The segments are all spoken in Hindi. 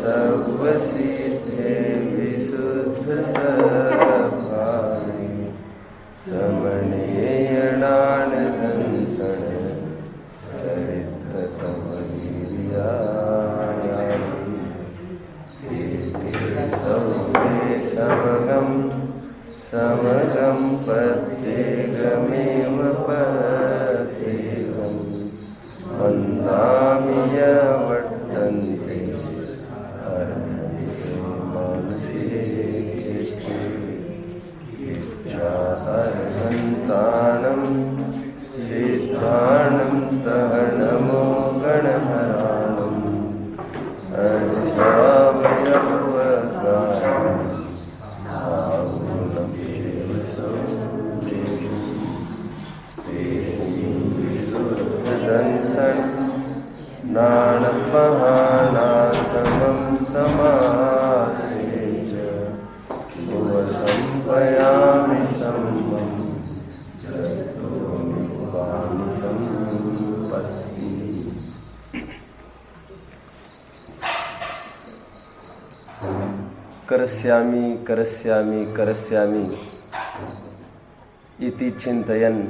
सर्वसिद्धे विशुद्ध स्वभावे समनेयणान दंसन चरित्र तव वीर्यायामि सौवे समगम पद्येगमेव पद्येगं वन्दामि यवर्तन्ते हरन्ते मानसे अर्हन्तानं सिद्धानं तहनमो गणहराणम् अर्चावयवकारणं सावनं चैव सौदेशं देशं विशुद्धदंसन नानमहानासमं समासेच भुवसंपयामि सम्मं जतोऽनुभामि सम्पत्तिः। करस्यामि करस्यामि करस्यामि इति चिन्तयन्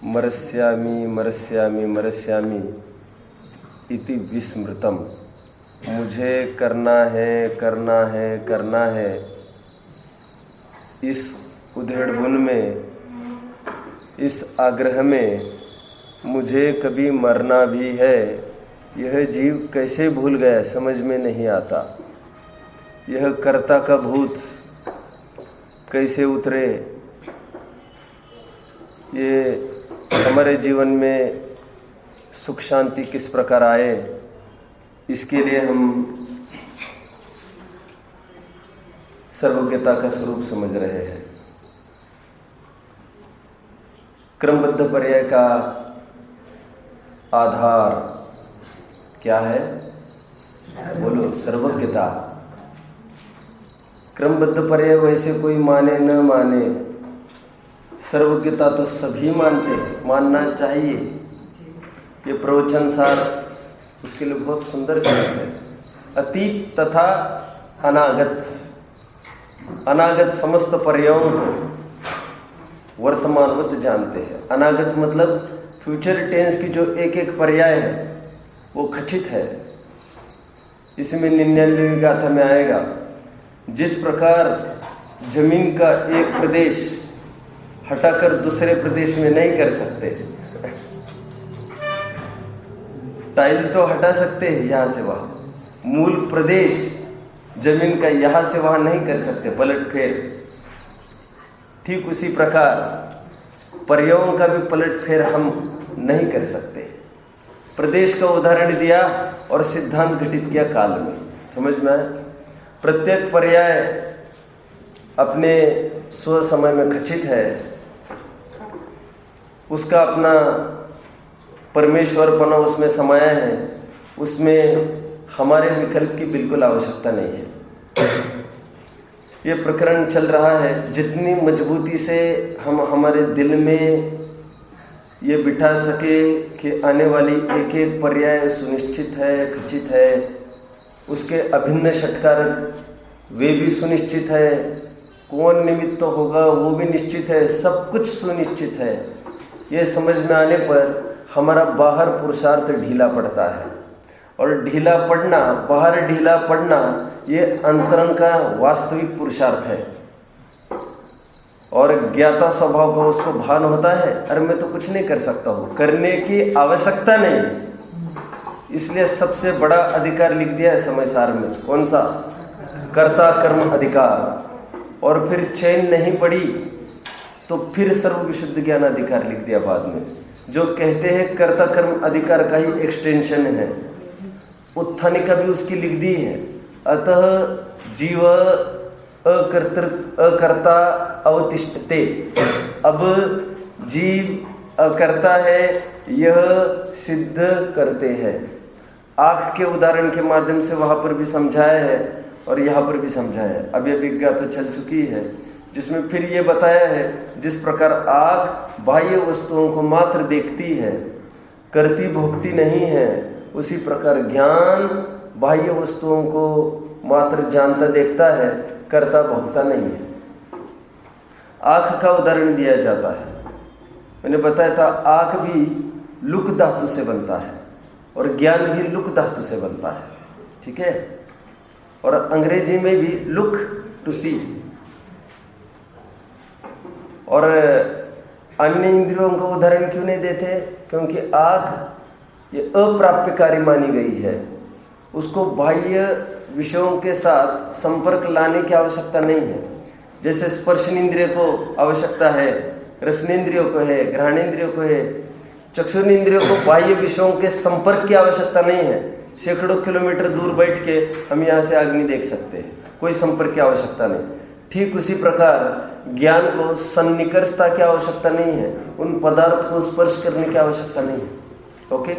मरस्यामि मरस्यामि मरस्यामि इति विस्मृतम्। मुझे करना है करना है करना है, इस उधेड़बुन में, इस आग्रह में मुझे कभी मरना भी है, यह जीव कैसे भूल गया समझ में नहीं आता। यह कर्ता का भूत कैसे उतरे, ये हमारे जीवन में सुख शांति किस प्रकार आए, इसके लिए हम सर्वज्ञता का स्वरूप समझ रहे हैं। क्रमबद्ध पर्याय का आधार क्या है? बोलो, सर्वज्ञता। क्रमबद्ध पर्याय वैसे कोई माने न माने, सर्वज्ञता तो सभी मानते, मानना चाहिए। ये प्रवचन सार उसके लिए बहुत सुंदर ग्रंथ है। अतीत तथा अनागत, अनागत समस्त पर्यायों को वर्तमानवत जानते हैं। अनागत मतलब फ्यूचर टेंस की जो एक एक पर्याय है वो खचित है। इसमें 99वीं गाथा में आएगा, जिस प्रकार जमीन का एक प्रदेश हटाकर दूसरे प्रदेश में नहीं कर सकते, टाइल तो हटा सकते हैं यहाँ से वहाँ, मूल प्रदेश जमीन का यहाँ से वहाँ नहीं कर सकते पलट फेर। ठीक उसी प्रकार पर्यायों का भी पलट फेर हम नहीं कर सकते। प्रदेश का उदाहरण दिया और सिद्धांत घटित किया काल में। समझ में आया? प्रत्येक पर्याय अपने स्व समय में खचित है, उसका अपना परमेश्वरपना उसमें समाया है, उसमें हमारे विकल्प की बिल्कुल आवश्यकता नहीं है। ये प्रकरण चल रहा है, जितनी मजबूती से हम हमारे दिल में ये बिठा सके कि आने वाली एक एक पर्याय सुनिश्चित है, खचित है, उसके अभिन्न षटकारक वे भी सुनिश्चित है, कौन निमित्त होगा वो भी निश्चित है, सब कुछ सुनिश्चित है। ये समझ में आने पर हमारा बाहर पुरुषार्थ ढीला पड़ता है, और ढीला पड़ना, बाहर ढीला पड़ना, ये अंतरंग का वास्तविक पुरुषार्थ है। और ज्ञाता स्वभाव का उसको भान होता है, अरे मैं तो कुछ नहीं कर सकता हूँ, करने की आवश्यकता नहीं। इसलिए सबसे बड़ा अधिकार लिख दिया है समय सार में, कौन सा? कर्ता कर्म अधिकार। और फिर चैन नहीं पड़ी तो फिर सर्व विशुद्ध ज्ञान अधिकार लिख दिया बाद में, जो कहते हैं कर्ता कर्म अधिकार का ही एक्सटेंशन है। उत्थानी का भी उसकी लिख दी है। अतः जीव अकर्ता अवतिष्ठते। अब जीव अकर्ता है, यह सिद्ध करते हैं। आँख के उदाहरण के माध्यम से वहाँ पर भी समझाया है और यहाँ पर भी समझाया है। अब यह विज्ञाता चल चुकी है, जिसमें फिर ये बताया है, जिस प्रकार आँख बाह्य वस्तुओं को मात्र देखती है, करती भोगती नहीं है, उसी प्रकार ज्ञान बाह्य वस्तुओं को मात्र जानता देखता है, करता भोगता नहीं है। आँख का उदाहरण दिया जाता है। मैंने बताया था आँख भी लुक धातु से बनता है और ज्ञान भी लुक धातु से बनता है, ठीक है। और अंग्रेजी में भी लुक टू सी। और अन्य इंद्रियों का उदाहरण क्यों नहीं देते? क्योंकि आँख ये अप्राप्यकारी मानी गई है, उसको बाह्य विषयों के साथ संपर्क लाने की आवश्यकता नहीं है। जैसे स्पर्शनेंद्रिय को आवश्यकता है, रसनेंद्रियों को है, घ्राणेंद्रियों को है, चक्षुरेंद्रियों को बाह्य विषयों के संपर्क की आवश्यकता नहीं है। सैकड़ों किलोमीटर दूर बैठ के हम यहाँ से अग्नि देख सकते हैं, कोई संपर्क की आवश्यकता नहीं। ठीक उसी प्रकार ज्ञान को सन्निकर्षता की आवश्यकता नहीं है, उन पदार्थ को स्पर्श करने की आवश्यकता नहीं है। ओके,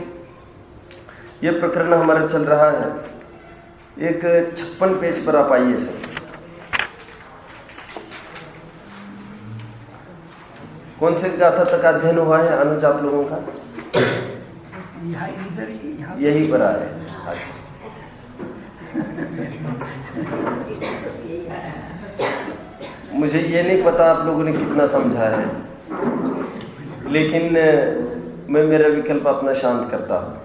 ये प्रकरण हमारा चल रहा है। एक 56 पेज पर आप आइए सर। कौन से गाथा तक अध्ययन हुआ है अनुज आप लोगों का? यही पर आए। मुझे ये नहीं पता आप लोगों ने कितना समझा है, लेकिन मैं मेरा विकल्प अपना शांत करता हूँ।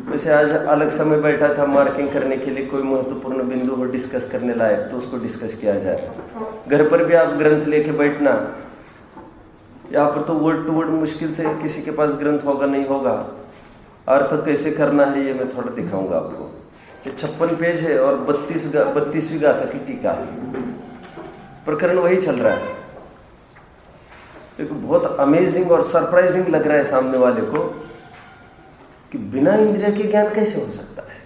वैसे आज अलग समय बैठा था मार्किंग करने के लिए, कोई महत्वपूर्ण बिंदु हो डिस्कस करने लायक तो उसको डिस्कस किया जाए। घर पर भी आप ग्रंथ लेके बैठना, यहाँ पर तो वर्ड टू वर्ड मुश्किल से किसी के पास ग्रंथ होगा नहीं होगा, अर्थ कैसे करना है ये मैं थोड़ा दिखाऊंगा आपको। ये 56 पेज है और 32वीं गाथा की टीका है। प्रकरण वही चल रहा है। एक बहुत अमेजिंग और सरप्राइजिंग लग रहा है सामने वाले को कि बिना इंद्रिय के ज्ञान कैसे हो सकता है,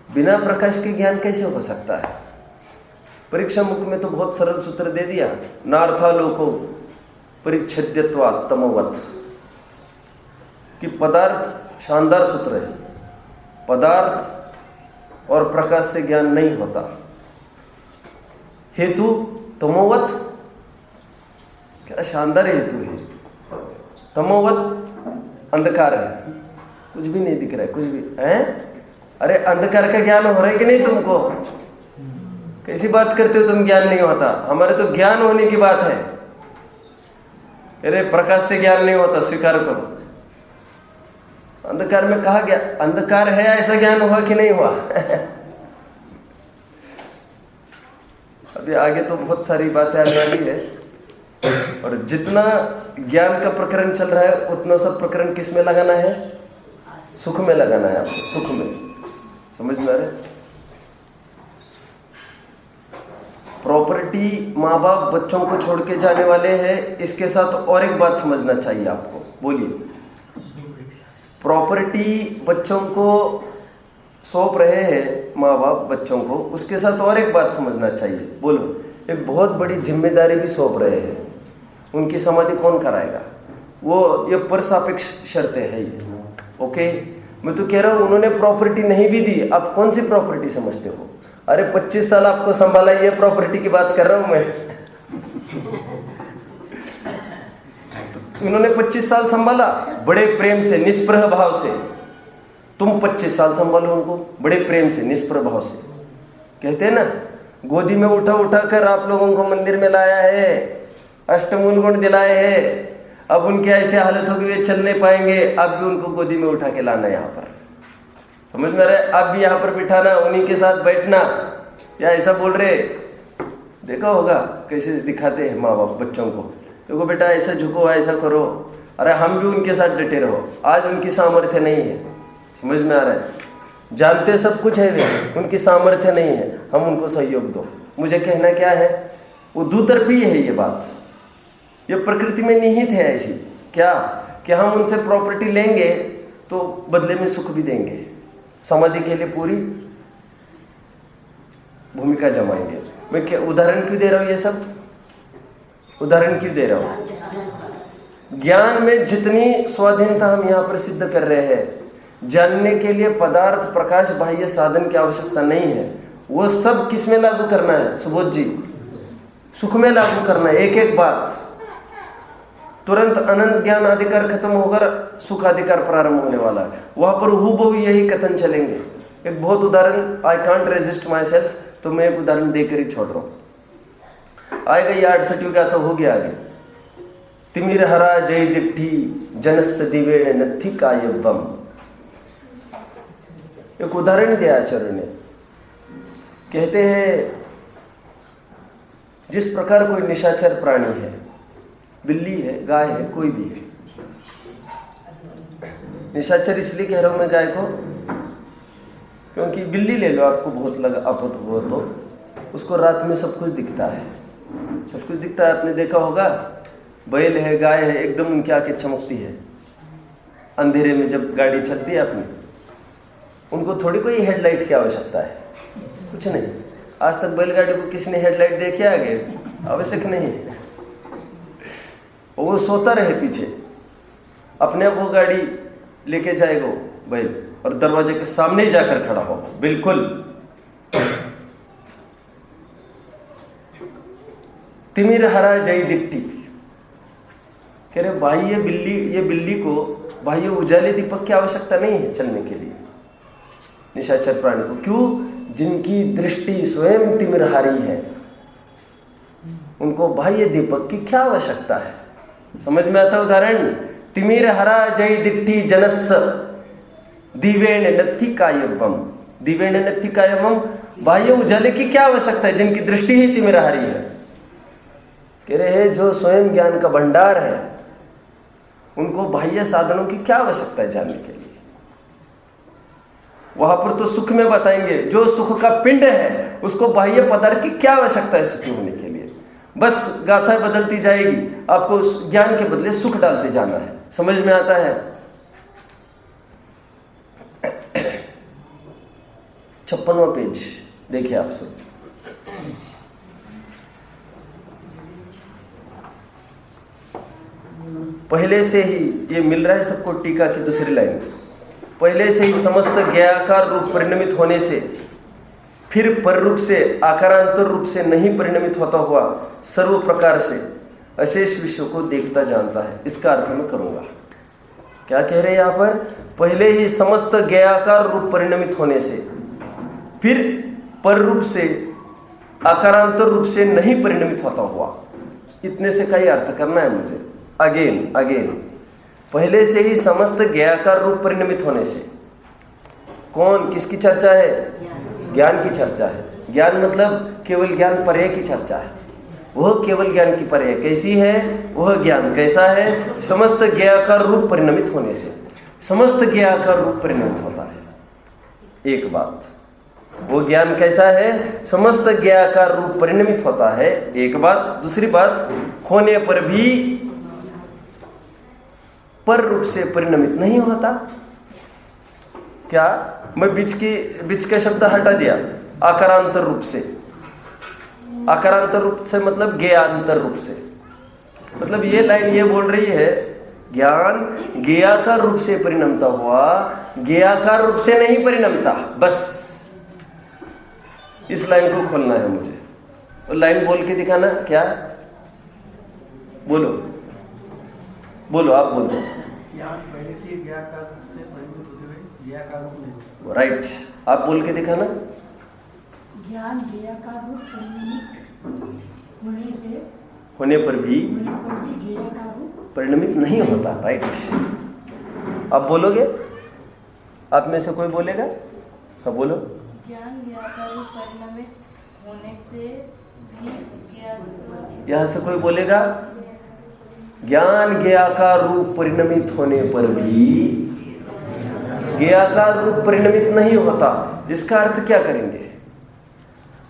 बिना प्रकाश के ज्ञान कैसे हो सकता है। परीक्षा मुख में तो बहुत सरल सूत्र दे दिया, नार्था लोको परिच्छेद्यत्वात् तमोवत्, कि पदार्थ, शानदार सूत्र है, पदार्थ और प्रकाश से ज्ञान नहीं होता। हेतु तमोवत, क्या शानदार हेतु है। तमोवत अंधकार है, कुछ भी नहीं दिख रहा है, कुछ भी है। अरे अंधकार का ज्ञान हो रहा है कि नहीं तुमको? कैसी बात करते हो तुम, ज्ञान नहीं होता? हमारे तो ज्ञान होने की बात है। अरे प्रकाश से ज्ञान नहीं होता, स्वीकार करो। अंधकार में कहा गया अंधकार है, ऐसा ज्ञान हुआ कि नहीं हुआ? अभी आगे तो बहुत सारी बातें आने वाली है, और जितना ज्ञान का प्रकरण चल रहा है उतना सब प्रकरण किस में लगाना है? सुख में लगाना है आपको, सुख में। समझ में आ रहा है? प्रॉपर्टी माँ बाप बच्चों को छोड़ के जाने वाले हैं, इसके साथ और एक बात समझना चाहिए आपको। बोलिए। प्रॉपर्टी बच्चों को सौंप रहे हैं माँ बाप बच्चों को, उसके साथ और एक बात समझना चाहिए। बोलो। एक बहुत बड़ी जिम्मेदारी भी सौंप रहे हैं। उनकी समाधि कौन कराएगा? वो ये पर सापेक्ष शर्तें है ये। ओके, मैं तो कह रहा हूँ उन्होंने प्रॉपर्टी नहीं भी दी, आप कौन सी प्रॉपर्टी समझते हो? अरे 25 साल आपको संभाला, ये प्रॉपर्टी की बात कर रहा हूँ मैं। तो इन्होंने 25 साल संभाला बड़े प्रेम से, निष्प्रह भाव से। तुम 25 साल संभालो उनको बड़े प्रेम से, निष्प्रह भाव से। कहते हैं ना, गोदी में उठा उठा कर आप लोगों को मंदिर में लाया है, अष्टमूल गुण दिलाए हैं। अब उनकी ऐसी हालत होगी वे चल नहीं पाएंगे, अब भी उनको गोदी में उठा के लाना यहाँ पर। समझ में आ रहा है? अब भी यहाँ पर बिठाना, उन्हीं के साथ बैठना, या ऐसा बोल रहे? देखा होगा कैसे दिखाते हैं माँ बाप बच्चों को, देखो बेटा ऐसा झुको, ऐसा करो। अरे हम भी उनके साथ डटे रहो। आज उनकी सामर्थ्य नहीं है। समझ में आ रहा है? जानते सब कुछ है वे, उनकी सामर्थ्य नहीं है, हम उनको सहयोग दो। मुझे कहना क्या है, वो दुतरफी है ये बात। ये प्रकृति में निहित है ऐसी, क्या कि हम उनसे प्रॉपर्टी लेंगे तो बदले में सुख भी देंगे, समाधि के लिए पूरी भूमिका जमाएंगे। मैं क्या उदाहरण क्यों दे रहा हूँ? ये सब उदाहरण क्यों दे रहा हूँ? ज्ञान में जितनी स्वाधीनता हम यहाँ पर सिद्ध कर रहे हैं, जानने के लिए पदार्थ, प्रकाश, बाह्य साधन की आवश्यकता नहीं है। वो सब किस में लागू करना है सुबोध जी? सुख में लागू करना है। एक एक बात तुरंत अनंत ज्ञान अधिकार खत्म होकर सुख अधिकार प्रारंभ होने वाला है। वहां पर हूबहू यही कथन चलेंगे। एक बहुत उदाहरण, I can't resist my self, तो मैं एक उदाहरण देकर ही छोड़ रहा हूं। आएगा ये 68 युग तो हो गया आगे। तिमिर हरा जय दिट्ठी जनस दिवे नथी कायबम। एक उदाहरण दिया आचार्य ने। कहते हैं जिस प्रकार कोई निशाचर प्राणी है, बिल्ली है, गाय है, कोई भी है। निशाचर इसलिए कह रहा हूं मैं गाय को, क्योंकि बिल्ली ले लो, आपको बहुत लगा आपत हो तो उसको रात में सब कुछ दिखता है, सब कुछ दिखता है। आपने देखा होगा, बैल है, गाय है, एकदम उनकी आंखें चमकती है अंधेरे में जब गाड़ी चलती है अपनी। उनको थोड़ी कोई हेडलाइट की आवश्यकता है, कुछ नहीं। आज तक बैलगाड़ी को किसी ने हेडलाइट देखे आगे? आवश्यक नहीं है। वो सोता रहे पीछे, अपने आप वो गाड़ी लेके जाएगा बैल, और दरवाजे के सामने ही जाकर खड़ा हो, बिल्कुल। तिमिर हरा जय दिट्टी, कह रहे भाई ये बिल्ली को भाई उजाले दीपक की आवश्यकता नहीं है चलने के लिए, निशाचर प्राणी को। क्यों? जिनकी दृष्टि स्वयं तिमिरहारी है, उनको बाह्य दीपक की क्या आवश्यकता है? समझ में आता उदाहरण? तिमिर हरा जय दिट्ठी जनस दिवेण नत्थि कायबम। दिवेण नत्थि कायबम, बाह्य उजाले की क्या आवश्यकता है जिनकी दृष्टि ही तिमिरहारी है। कह रहे हैं जो स्वयं ज्ञान का भंडार है, उनको बाह्य साधनों की क्या आवश्यकता है जानने के लिए। वहां पर तो सुख में बताएंगे, जो सुख का पिंड है उसको बाह्य पदार्थ की क्या आवश्यकता है सुखी होने के लिए। बस गाथा बदलती जाएगी, आपको ज्ञान के बदले सुख डालते जाना है। समझ में आता है? 56वां पेज देखिए आप सब। पहले से ही ये मिल रहा है सबको, टीका की दूसरी लाइन। पहले से ही समस्त ज्ञाकार रूप परिणमित होने से, फिर पर रूप से आकारांतर रूप से नहीं परिणमित होता हुआ सर्व प्रकार से अशेष विश्व को देखता जानता है। इसका अर्थ मैं करूंगा। क्या कह रहे हैं यहाँ पर? पहले ही समस्त ज्ञाकार रूप परिणमित होने से, फिर पर रूप से आकारांतर रूप से नहीं परिणमित होता हुआ। इतने से का ही अर्थ करना है मुझे। अगेन पहले से ही समस्त ज्ञाकार रूप परिणमित होने से। कौन, किसकी चर्चा है? ज्ञान की चर्चा है। ज्ञान मतलब केवल ज्ञान पर्याय की चर्चा है। वह केवल ज्ञान की पर्याय कैसी है? वह ज्ञान कैसा है? समस्त ज्ञाकार रूप परिणमित होने से। समस्त ज्ञाकार रूप परिणमित होता है। एक बात, वो ज्ञान कैसा है? समस्त ज्ञाकार रूप परिणमित होता है, एक बात। दूसरी बात, होने पर भी पर रूप से परिणमित नहीं होता। क्या? मैं बीच का शब्द हटा दिया, आकारांतर रूप से। आकारांतर रूप से मतलब ज्ञानांतर रूप से। मतलब ये लाइन ये बोल रही है, ज्ञान ज्ञाकार रूप से परिणमता हुआ, ज्ञाकार रूप से नहीं परिणमता। बस इस लाइन को खोलना है मुझे। और लाइन बोल के दिखाना। क्या? बोलो बोलो, आप बोलो। पहले से ज्ञाकार रूप से परिणमित होते हुए ज्ञाकार रूप नहीं। राइट, आप बोल के दिखाना। ज्ञान ज्ञाकार रूप परिणमित होने पर भी ज्ञाकार रूप परिणमित नहीं होता। राइट, आप बोलोगे? आप में से कोई बोलेगा? हाँ बोलो। ज्ञान ज्ञाकार रूप परिणमित होने से भी ज्ञान। यहां से कोई बोलेगा? ज्ञान ज्ञाकार रूप परिणमित होने पर भी ज्ञाकार रूप परिणमित नहीं होता। इसका अर्थ क्या करेंगे?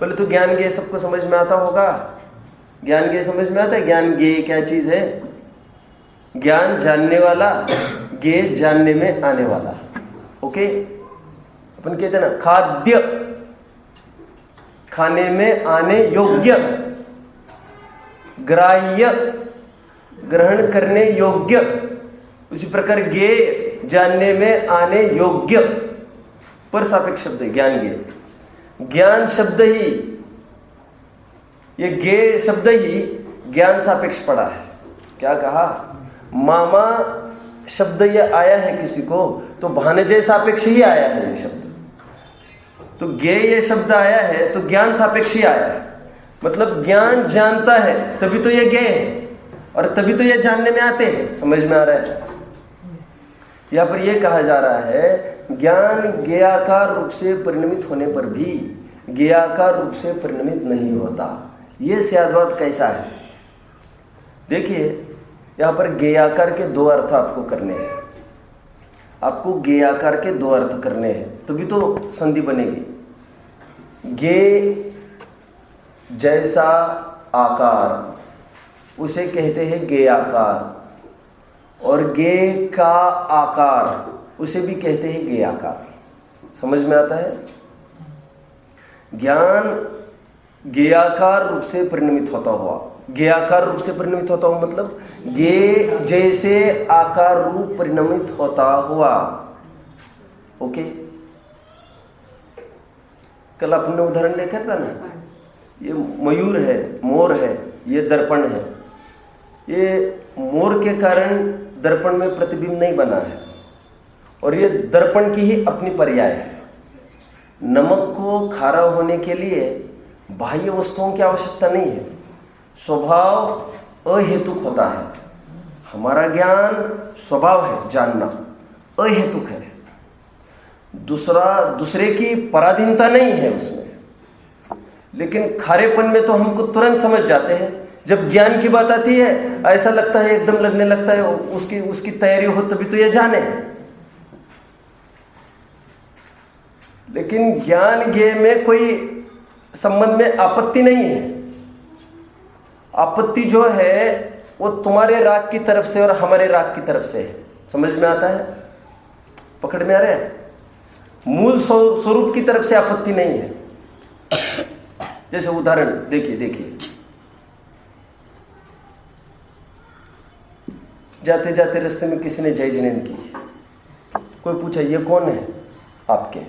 पहले तो ज्ञान ज्ञेय सबको समझ में आता होगा। ज्ञान ज्ञेय समझ में आता है? ज्ञान ज्ञेय क्या चीज है? ज्ञान जानने वाला, ज्ञेय जानने में आने वाला। ओके, अपन कहते हैं ना खाद्य, खाने में आने योग्य, ग्राह्य, ग्रहण करने योग्य। उसी प्रकार ज्ञेय जानने में आने योग्य, पर सापेक्ष शब्द है ज्ञान ज्ञेय। ज्ञान शब्द ही, ये ज्ञेय शब्द ही ज्ञान सापेक्ष पड़ा है। क्या कहा? मामा शब्द ये आया है किसी को तो भानजे सापेक्ष ही आया है ये शब्द। तो ज्ञेय ये शब्द आया है तो ज्ञान सापेक्ष ही आया है, मतलब ज्ञान जानता है तभी तो ये ज्ञेय है और तभी तो ये जानने में आते हैं। समझ में आ रहा है? यहाँ पर ये कहा जा रहा है ज्ञान ज्ञेयाकार रूप से परिणमित होने पर भी ज्ञेयाकार रूप से परिणमित नहीं होता। ये सिद्धांत कैसा है? देखिए यहाँ पर ज्ञेयाकार के दो अर्थ आपको करने हैं, आपको ज्ञेयाकार के दो अर्थ करने हैं तभी तो संधि बनेगी। ज्ञेय जैसा आकार उसे कहते हैं ज्ञेयाकार और ज्ञेय का आकार उसे भी कहते हैं ज्ञेयाकार। समझ में आता है? ज्ञान ज्ञेयाकार रूप से परिणमित होता हुआ, ज्ञेयाकार रूप से परिणमित होता हुआ मतलब ज्ञेय जैसे आकार रूप परिणमित होता हुआ। ओके, कल आपने उदाहरण देखा था ना, ये मयूर है, मोर है, ये दर्पण है। ये मोर के कारण दर्पण में प्रतिबिंब नहीं बना है और ये दर्पण की ही अपनी पर्याय है। नमक को खारा होने के लिए बाह्य वस्तुओं की आवश्यकता नहीं है, स्वभाव अहेतुक होता है। हमारा ज्ञान स्वभाव है, जानना अहेतुक है, दूसरे की पराधीनता नहीं है उसमें। लेकिन खारेपन में तो हमको तुरंत समझ जाते हैं। जब ज्ञान की बात आती है ऐसा लगता है, एकदम लगने लगता है उसकी तैयारी हो तभी तो ये जाने। लेकिन ज्ञान ज्ञेय में कोई संबंध में आपत्ति नहीं है। आपत्ति जो है वो तुम्हारे राग की तरफ से और हमारे राग की तरफ से है। समझ में आता है? पकड़ में आ रहा है? मूल स्वरूप की तरफ से आपत्ति नहीं है। जैसे उदाहरण देखिए जाते जाते रास्ते में किसी ने जय जिनेंद्र की, कोई पूछा ये कौन है आपके?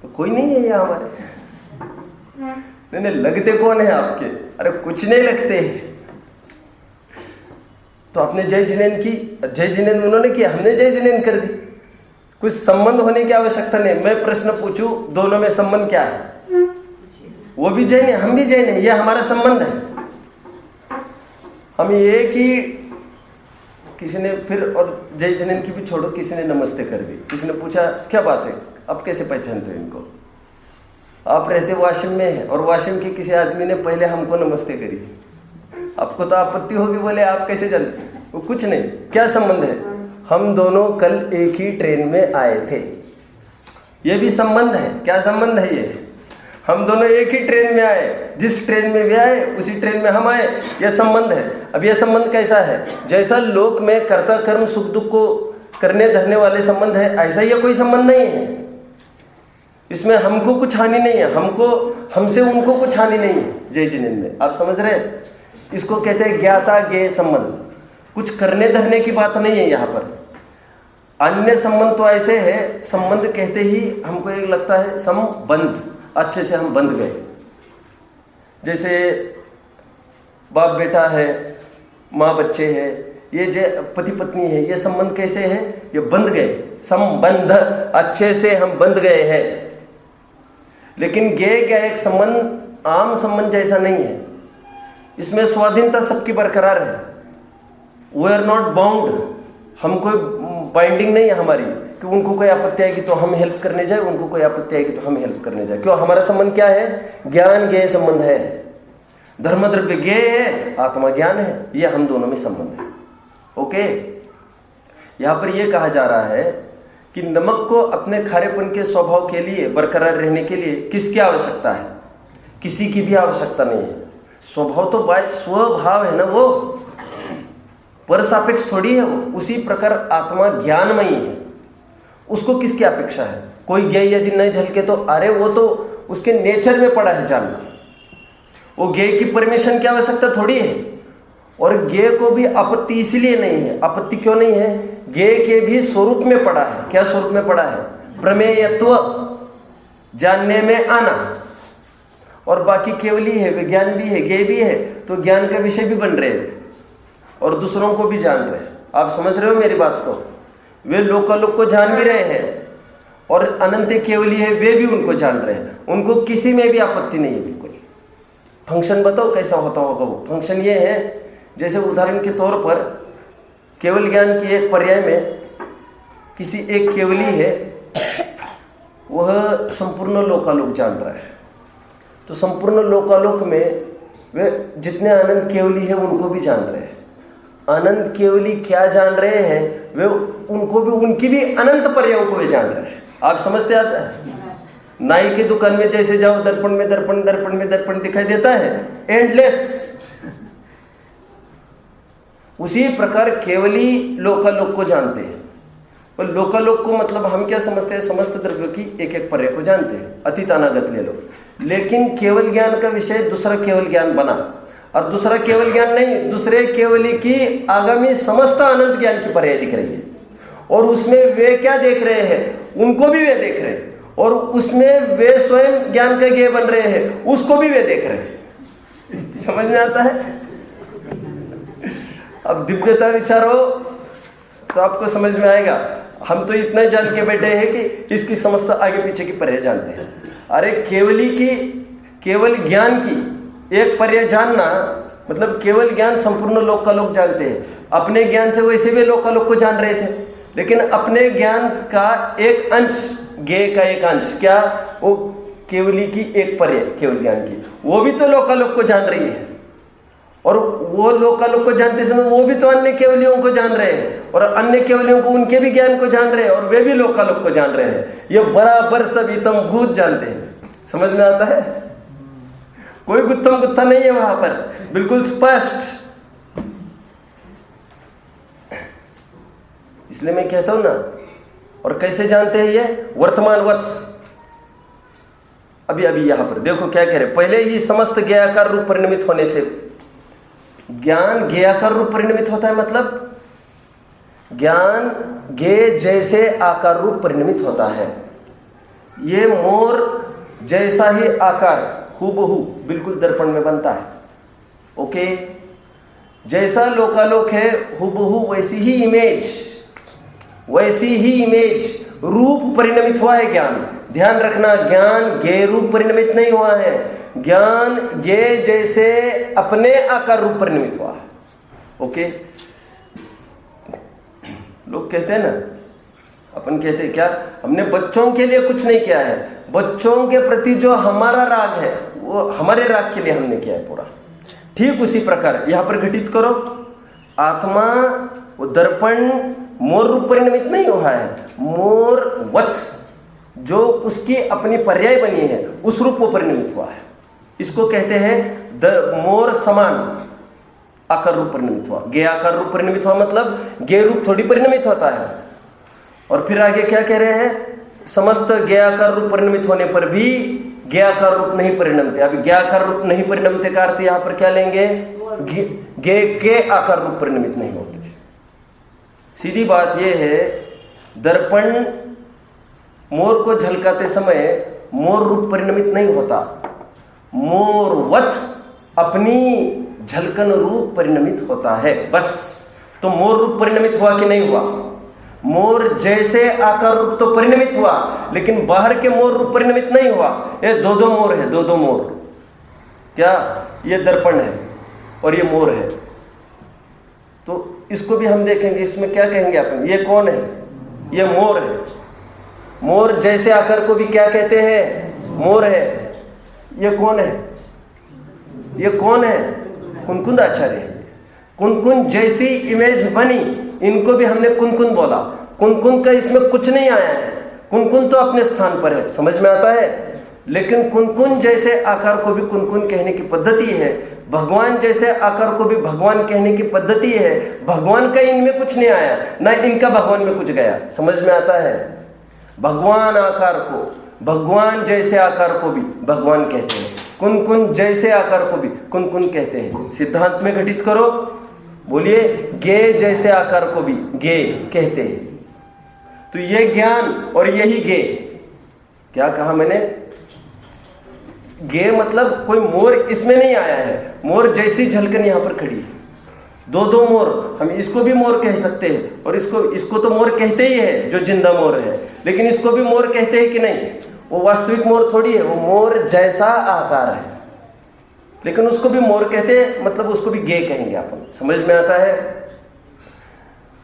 तो कोई नहीं है ये हमारे। नहीं लगते कौन है आपके? अरे कुछ नहीं लगते। तो आपने जय जिनेंद्र की, जय जिनेंद्र उन्होंने किया, हमने जय जिनेंद्र कर दी। कुछ संबंध होने की आवश्यकता नहीं। मैं प्रश्न पूछूं दोनों में संबंध क्या है? वो भी जैन है, हम भी जैन है, ये हमारा संबंध है। हम एक ही, किसी ने फिर, और जय जिनेंद्र की भी छोड़ो, किसी ने नमस्ते कर दी। किसी ने पूछा क्या बात है, अब कैसे पहचानते हो इनको? आप रहते वाशिम में हैं और वाशिम के किसी आदमी ने पहले हमको नमस्ते करी, आपको तो आपत्ति होगी, बोले आप कैसे जानते? वो कुछ नहीं। क्या संबंध है? हम दोनों कल एक ही ट्रेन में आए थे, ये भी संबंध है। क्या संबंध है ये? हम दोनों एक ही ट्रेन में आए, जिस ट्रेन में वे आए उसी ट्रेन में हम आए, यह संबंध है। अब यह संबंध कैसा है? जैसा लोक में कर्ता कर्म सुख दुख को करने धरने वाले संबंध है, ऐसा यह कोई संबंध नहीं है। इसमें हमको कुछ हानि नहीं है, हमसे उनको कुछ हानि नहीं है। जय जिनेंद्र में आप समझ रहे हैं? इसको कहते हैं ज्ञाता ज्ञेय संबंध। कुछ करने धरने की बात नहीं है यहाँ पर। अन्य संबंध तो ऐसे है, संबंध कहते ही हमको एक लगता है संबंध, अच्छे से हम बंध गए। जैसे बाप बेटा है, माँ बच्चे है, ये जो पति पत्नी है, ये संबंध कैसे है? ये बंध गए, संबंध अच्छे से हम बंध गए हैं। लेकिन ज्ञेय का एक संबंध आम संबंध जैसा नहीं है, इसमें स्वाधीनता सबकी बरकरार है। वी आर नॉट बाउंड, हम कोई बाइंडिंग नहीं है हमारी कि उनको कोई आपत्ति आएगी तो हम हेल्प करने जाए, उनको कोई आपत्ति आएगी तो हम हेल्प करने जाए। क्यों? हमारा संबंध क्या है? ज्ञान ज्ञेय संबंध है। धर्म द्रव्य ज्ञेय है, आत्मा ज्ञान है, ये हम दोनों में संबंध है। ओके, यहाँ पर यह कहा जा रहा है कि नमक को अपने खारेपन के स्वभाव के लिए बरकरार रहने के लिए किसकी आवश्यकता है? किसी की भी आवश्यकता नहीं है। स्वभाव तो स्वभाव है ना, वो पर सापेक्ष थोड़ी है वो। उसी प्रकार आत्मा ज्ञानमयी है, उसको किसकी अपेक्षा है? कोई ज्ञेय यदि नहीं झलके तो अरे वो तो उसके नेचर में पड़ा है जानना। वो ज्ञेय की परमिशन की आवश्यकता थोड़ी है। और ज्ञेय को भी आपत्ति इसलिए नहीं है। आपत्ति क्यों नहीं है? ज्ञेय के भी स्वरूप में पड़ा है। क्या स्वरूप में पड़ा है? प्रमेयत्व, जानने में आना। और बाकी केवली है, विज्ञान भी है, ज्ञेय भी है, तो ज्ञान का विषय भी बन रहे हैं। और दूसरों को भी जान रहे हैं। आप समझ रहे हो मेरी बात को? वे लोकालोक को जान भी रहे हैं और अनंत केवली है वे भी उनको जान रहे हैं, उनको किसी में भी आपत्ति नहीं है बिल्कुल। फंक्शन बताओ कैसा होता होगा वो? फंक्शन ये है, जैसे उदाहरण के तौर पर केवल ज्ञान की एक पर्याय में किसी एक केवली है, वह संपूर्ण लोकालोक जान रहा है, तो संपूर्ण लोकालोक में वे जितने अनंत केवली है उनको भी जान रहे हैं। अनंत केवली क्या जान रहे हैं? वे उनको भी, उनकी भी अनंत पर्यायों को वे जान रहे हैं। आप समझते आता है? नाई की दुकान में जैसे जाओ, दर्पण में दर्पण, दर्पण में दर्पण दिखाई देता है, एंडलेस। उसी प्रकार केवली लोकालोक को जानते हैं। और लोकालोक को मतलब हम क्या समझते हैं? समस्त द्रव्यों की एक एक पर्याय को जानते हैं, अतीत अनागत ले लो। लेकिन केवल ज्ञान का विषय दूसरा केवल ज्ञान बना, और दूसरा केवल ज्ञान नहीं, दूसरे केवली की आगामी समस्त अनंत ज्ञान की पर्याय दिख रही है, और उसमें वे क्या देख रहे हैं? उनको भी वे देख रहे हैं, और उसमें वे स्वयं ज्ञान का ज्ञेय बन रहे हैं, उसको भी वे देख रहे हैं। समझ में आता है? अब दिव्यता विचारो तो आपको समझ में आएगा। हम तो इतना जान के बैठे हैं कि इसकी समस्त आगे पीछे की पर्याय जानते हैं। अरे केवली की, केवल ज्ञान की एक पर्याय जानना मतलब केवल ज्ञान संपूर्ण लोकालोक जानते हैं। अपने ज्ञान से वैसे भी लोकालोक को जान रहे थे, लेकिन अपने ज्ञान का एक अंश, ज्ञेय का एक अंश, क्या वो केवली की एक पर्याय केवल ज्ञान की, वो भी तो लोकालोक को जान रही है। और वो लोकालोक को जानते समय वो भी तो अन्य केवलियों को जान रहे हैं, और अन्य केवलियों को उनके भी ज्ञान को जान रहे हैं, और वे भी लोकालोक को जान रहे हैं। ये बराबर सब इतम भूत जानते हैं। समझ में आता है? कोई गुत्थम गुत्था नहीं है वहां पर, बिल्कुल स्पष्ट। इसलिए मैं कहता हूं ना, और कैसे जानते हैं ये? वर्तमानवत। अभी यहां पर देखो क्या कह रहे, पहले ही समस्त ज्ञेयाकार रूप परिणमित होने से, ज्ञान ज्ञेयाकार रूप परिणमित होता है, मतलब ज्ञान ज्ञेय जैसे आकार रूप परिणमित होता है। ये मोर जैसा ही आकार हूबहू बिल्कुल दर्पण में बनता है। ओके, जैसा लोकालोक है हूबहू वैसी ही इमेज, वैसी ही इमेज रूप परिणमित हुआ है ज्ञान। ध्यान रखना, ज्ञान ज्ञेय रूप परिणमित नहीं हुआ है, ज्ञान ज्ञेय जैसे अपने आकार रूप परिणमित हुआ है। ओके, लोग कहते हैं ना, अपन कहते हैं क्या, हमने बच्चों के लिए कुछ नहीं किया है, बच्चों के प्रति जो हमारा राग है वो हमारे राग के लिए हमने किया है पूरा। ठीक उसी प्रकार यहां पर घटित करो, आत्मा वो दर्पण मोर रूप परिणमित नहीं हुआ है, मोर वत जो उसकी अपनी पर्याय बनी है उस रूप वो परिणमित हुआ है। इसको कहते हैं मोर समान आकार रूप परिणमित हुआ। ज्ञेय आकार रूप परिणमित हुआ मतलब ज्ञेय रूप थोड़ी परिणमित होता है। और फिर आगे क्या कह रहे हैं, समस्त ज्ञेयाकार रूप परिणमित होने पर भी ज्ञेयाकार रूप नहीं परिणमते। अभी ज्ञेयाकार रूप नहीं परिणमते का अर्थ यहां पर क्या लेंगे, ज्ञेय के आकार रूप परिणमित नहीं होते। सीधी बात यह है, दर्पण मोर को झलकाते समय मोर रूप परिणमित नहीं होता, मोरवत अपनी झलकन रूप परिणमित होता है बस। तो मोर रूप परिणमित हुआ कि नहीं हुआ? मोर जैसे आकार रूप तो परिणमित हुआ, लेकिन बाहर के मोर रूप परिणमित नहीं हुआ। ये दो दो मोर है, दो दो मोर। क्या ये दर्पण है और ये मोर है, तो इसको भी हम देखेंगे, इसमें क्या कहेंगे अपन, ये कौन है? ये मोर है। मोर जैसे आकार को भी क्या कहते हैं? मोर है। ये कौन है? ये कौन है? कुनकुन आचार्य है। कुनकुन जैसी इमेज बनी, इनको भी हमने कुनकुन बोला। कुनकुन का इसमें कुछ नहीं आया है, कुनकुन तो अपने स्थान पर है। समझ में आता है? लेकिन कुनकुन जैसे आकार को भी कुनकुन कहने की पद्धति है, भगवान जैसे आकार को भी भगवान कहने की पद्धति है। भगवान का इनमें कुछ नहीं आया, ना इनका भगवान में कुछ गया। समझ में आता है? भगवान आकार को, भगवान जैसे आकार को भी भगवान कहते हैं, कुनकुन जैसे आकार को भी कुनकुन कहते हैं। सिद्धांत में घटित करो, बोलिए, ज्ञेय जैसे आकार को भी ज्ञेय कहते हैं। तो ये ज्ञान और यही ज्ञेय, क्या कहा मैंने? ज्ञेय मतलब कोई मोर इसमें नहीं आया है, मोर जैसी झलकन यहां पर खड़ी है। दो मोर, हम इसको भी मोर कह सकते हैं और इसको तो मोर कहते ही है जो जिंदा मोर है, लेकिन इसको भी मोर कहते हैं कि नहीं? वो वास्तविक मोर थोड़ी है, वो मोर जैसा आकार है, लेकिन उसको भी मोर कहते हैं, मतलब उसको भी गे कहेंगे अपन। समझ में आता है?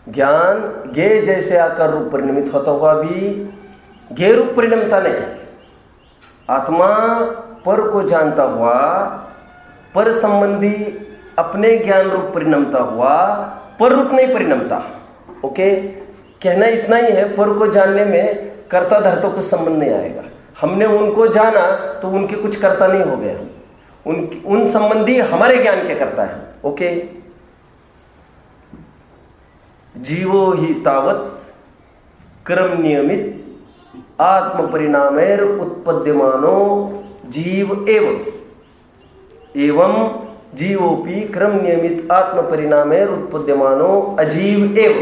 ज्ञान गे जैसे आकार रूप परिणमित होता हुआ भी गे रूप परिणमता नहीं। आत्मा पर को जानता हुआ, पर संबंधी अपने ज्ञान रूप परिणमता हुआ, पर रूप नहीं परिणमता। ओके, कहना इतना ही है, पर को जानने में कर्ता धर्ता कुछ संबंध नहीं आएगा। हमने उनको जाना तो उनके कुछ कर्ता नहीं हो गया, उन संबंधी हमारे ज्ञान के कर्ता है। ओके, जीवो ही तावत क्रम नियमित आत्म परिणामेर उत्पद्यमानो जीव एवं जीवोपि क्रम नियमित आत्म परिणामेर उत्पद्यमानो अजीव एव।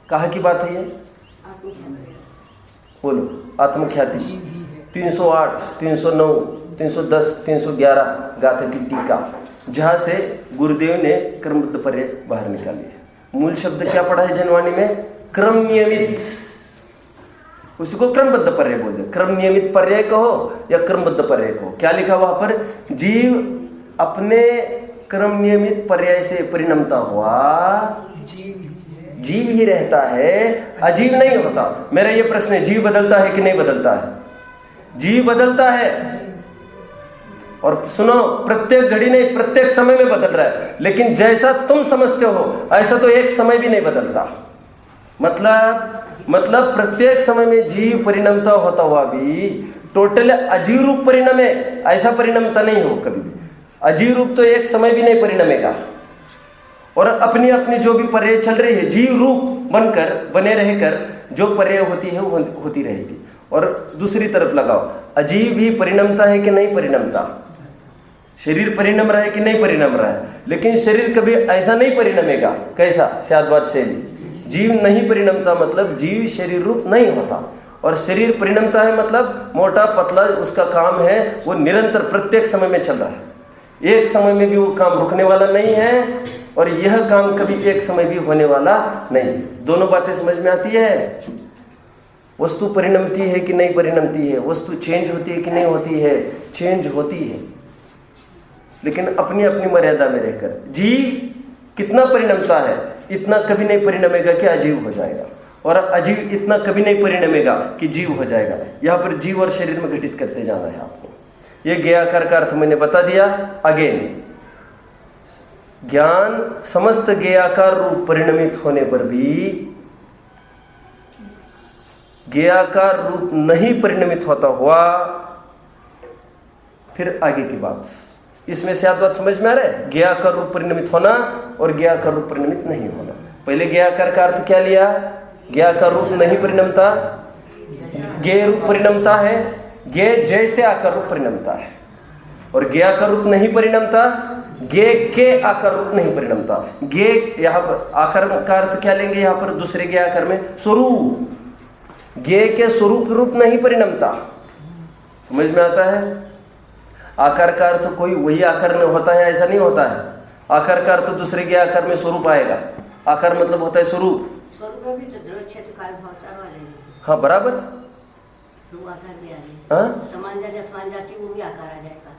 कहा की बात है ये? बोलो, आत्मख्याति 308, 309, 310, 311 गाथा की टीका, जहां से गुरुदेव ने क्रमबद्ध पर्याय बाहर निकाली है। मूल शब्द क्या पढ़ा है जनवाणी में? क्रम नियमित, उसी को क्रमबद्ध पर्याय बोलते हैं। क्रम नियमित पर्याय कहो या क्रमबद्ध पर्याय कहो। क्या लिखा वहां पर? जीव अपने क्रम नियमित पर्याय से परिणमता हुआ जीव ही रहता है, अजीव नहीं होता। मेरा ये प्रश्न है, जीव बदलता है कि नहीं बदलता है? जीव बदलता है, और सुनो, प्रत्येक घड़ी नहीं, प्रत्येक समय में बदल रहा है, लेकिन जैसा तुम समझते हो ऐसा तो एक समय भी नहीं बदलता। मतलब प्रत्येक समय में जीव परिणमता होता हुआ भी टोटल अजीव रूप परिणमे, ऐसा परिणमता नहीं हो कभी भी। अजीव रूप तो एक समय भी नहीं परिणमेगा, और अपनी अपनी जो भी पर्याय चल रही है, जीव रूप बनकर बने रहकर जो पर्याय होती है वो होती रहेगी। और दूसरी तरफ लगाओ, अजीव भी परिणमता है कि नहीं परिणमता? शरीर परिणम रहा है कि नहीं परिणम रहा है? लेकिन शरीर कभी ऐसा नहीं परिणमेगा। कैसा? स्याद्वाद शैली, जीव नहीं परिणमता मतलब जीव शरीर रूप नहीं होता, और शरीर परिणमता है मतलब मोटा पतला उसका काम है, वो निरंतर प्रत्येक समय में चल रहा है। एक समय में भी वो काम रुकने वाला नहीं है, और यह काम कभी एक समय भी होने वाला नहीं। दोनों बातें समझ में आती है? वस्तु परिणमती है कि नहीं परिणमती है? वस्तु चेंज होती है कि नहीं होती है? चेंज होती है, लेकिन अपनी अपनी मर्यादा में रहकर। जीव कितना परिणमता है? इतना कभी नहीं परिणमेगा कि अजीव हो जाएगा, और अजीव इतना कभी नहीं परिणमेगा कि जीव हो जाएगा। यहाँ पर जीव और शरीर में घटित करते जाना है आपको। ये ज्ञाकार का अर्थ मैंने बता दिया। अगेन, ज्ञान समस्त ज्ञाकार रूप परिणमित होने पर भी ज्ञाकार रूप नहीं परिणमित होता हुआ, फिर आगे की बात, इसमें से आप बात समझ में आ रहा है? ज्ञाकार रूप परिणमित होना और ज्ञाकार रूप परिणमित नहीं होना। पहले ज्ञाकार का अर्थ क्या लिया? ज्ञाकार रूप नहीं परिणमता, ज्ञेय रूप परिणमता है। ज्ञेय जैसे आकार रूप परिणमता है, और ज्ञाकार रूप नहीं परिणमता, ज्ञेय के आकार रूप नहीं परिणमता। ज्ञेय यहाँ पर आकार का अर्थ क्या लेंगे? यहाँ पर दूसरे ज्ञेय आकार में स्वरूप, ज्ञेय के स्वरूप रूप नहीं परिणमता। समझ में आता है? आकार का अर्थ कोई वही आकार में होता है ऐसा नहीं होता है। आकार का अर्थ दूसरे के आकार में स्वरूप आएगा। आकार मतलब होता है स्वरूप। हाँ, बराबर।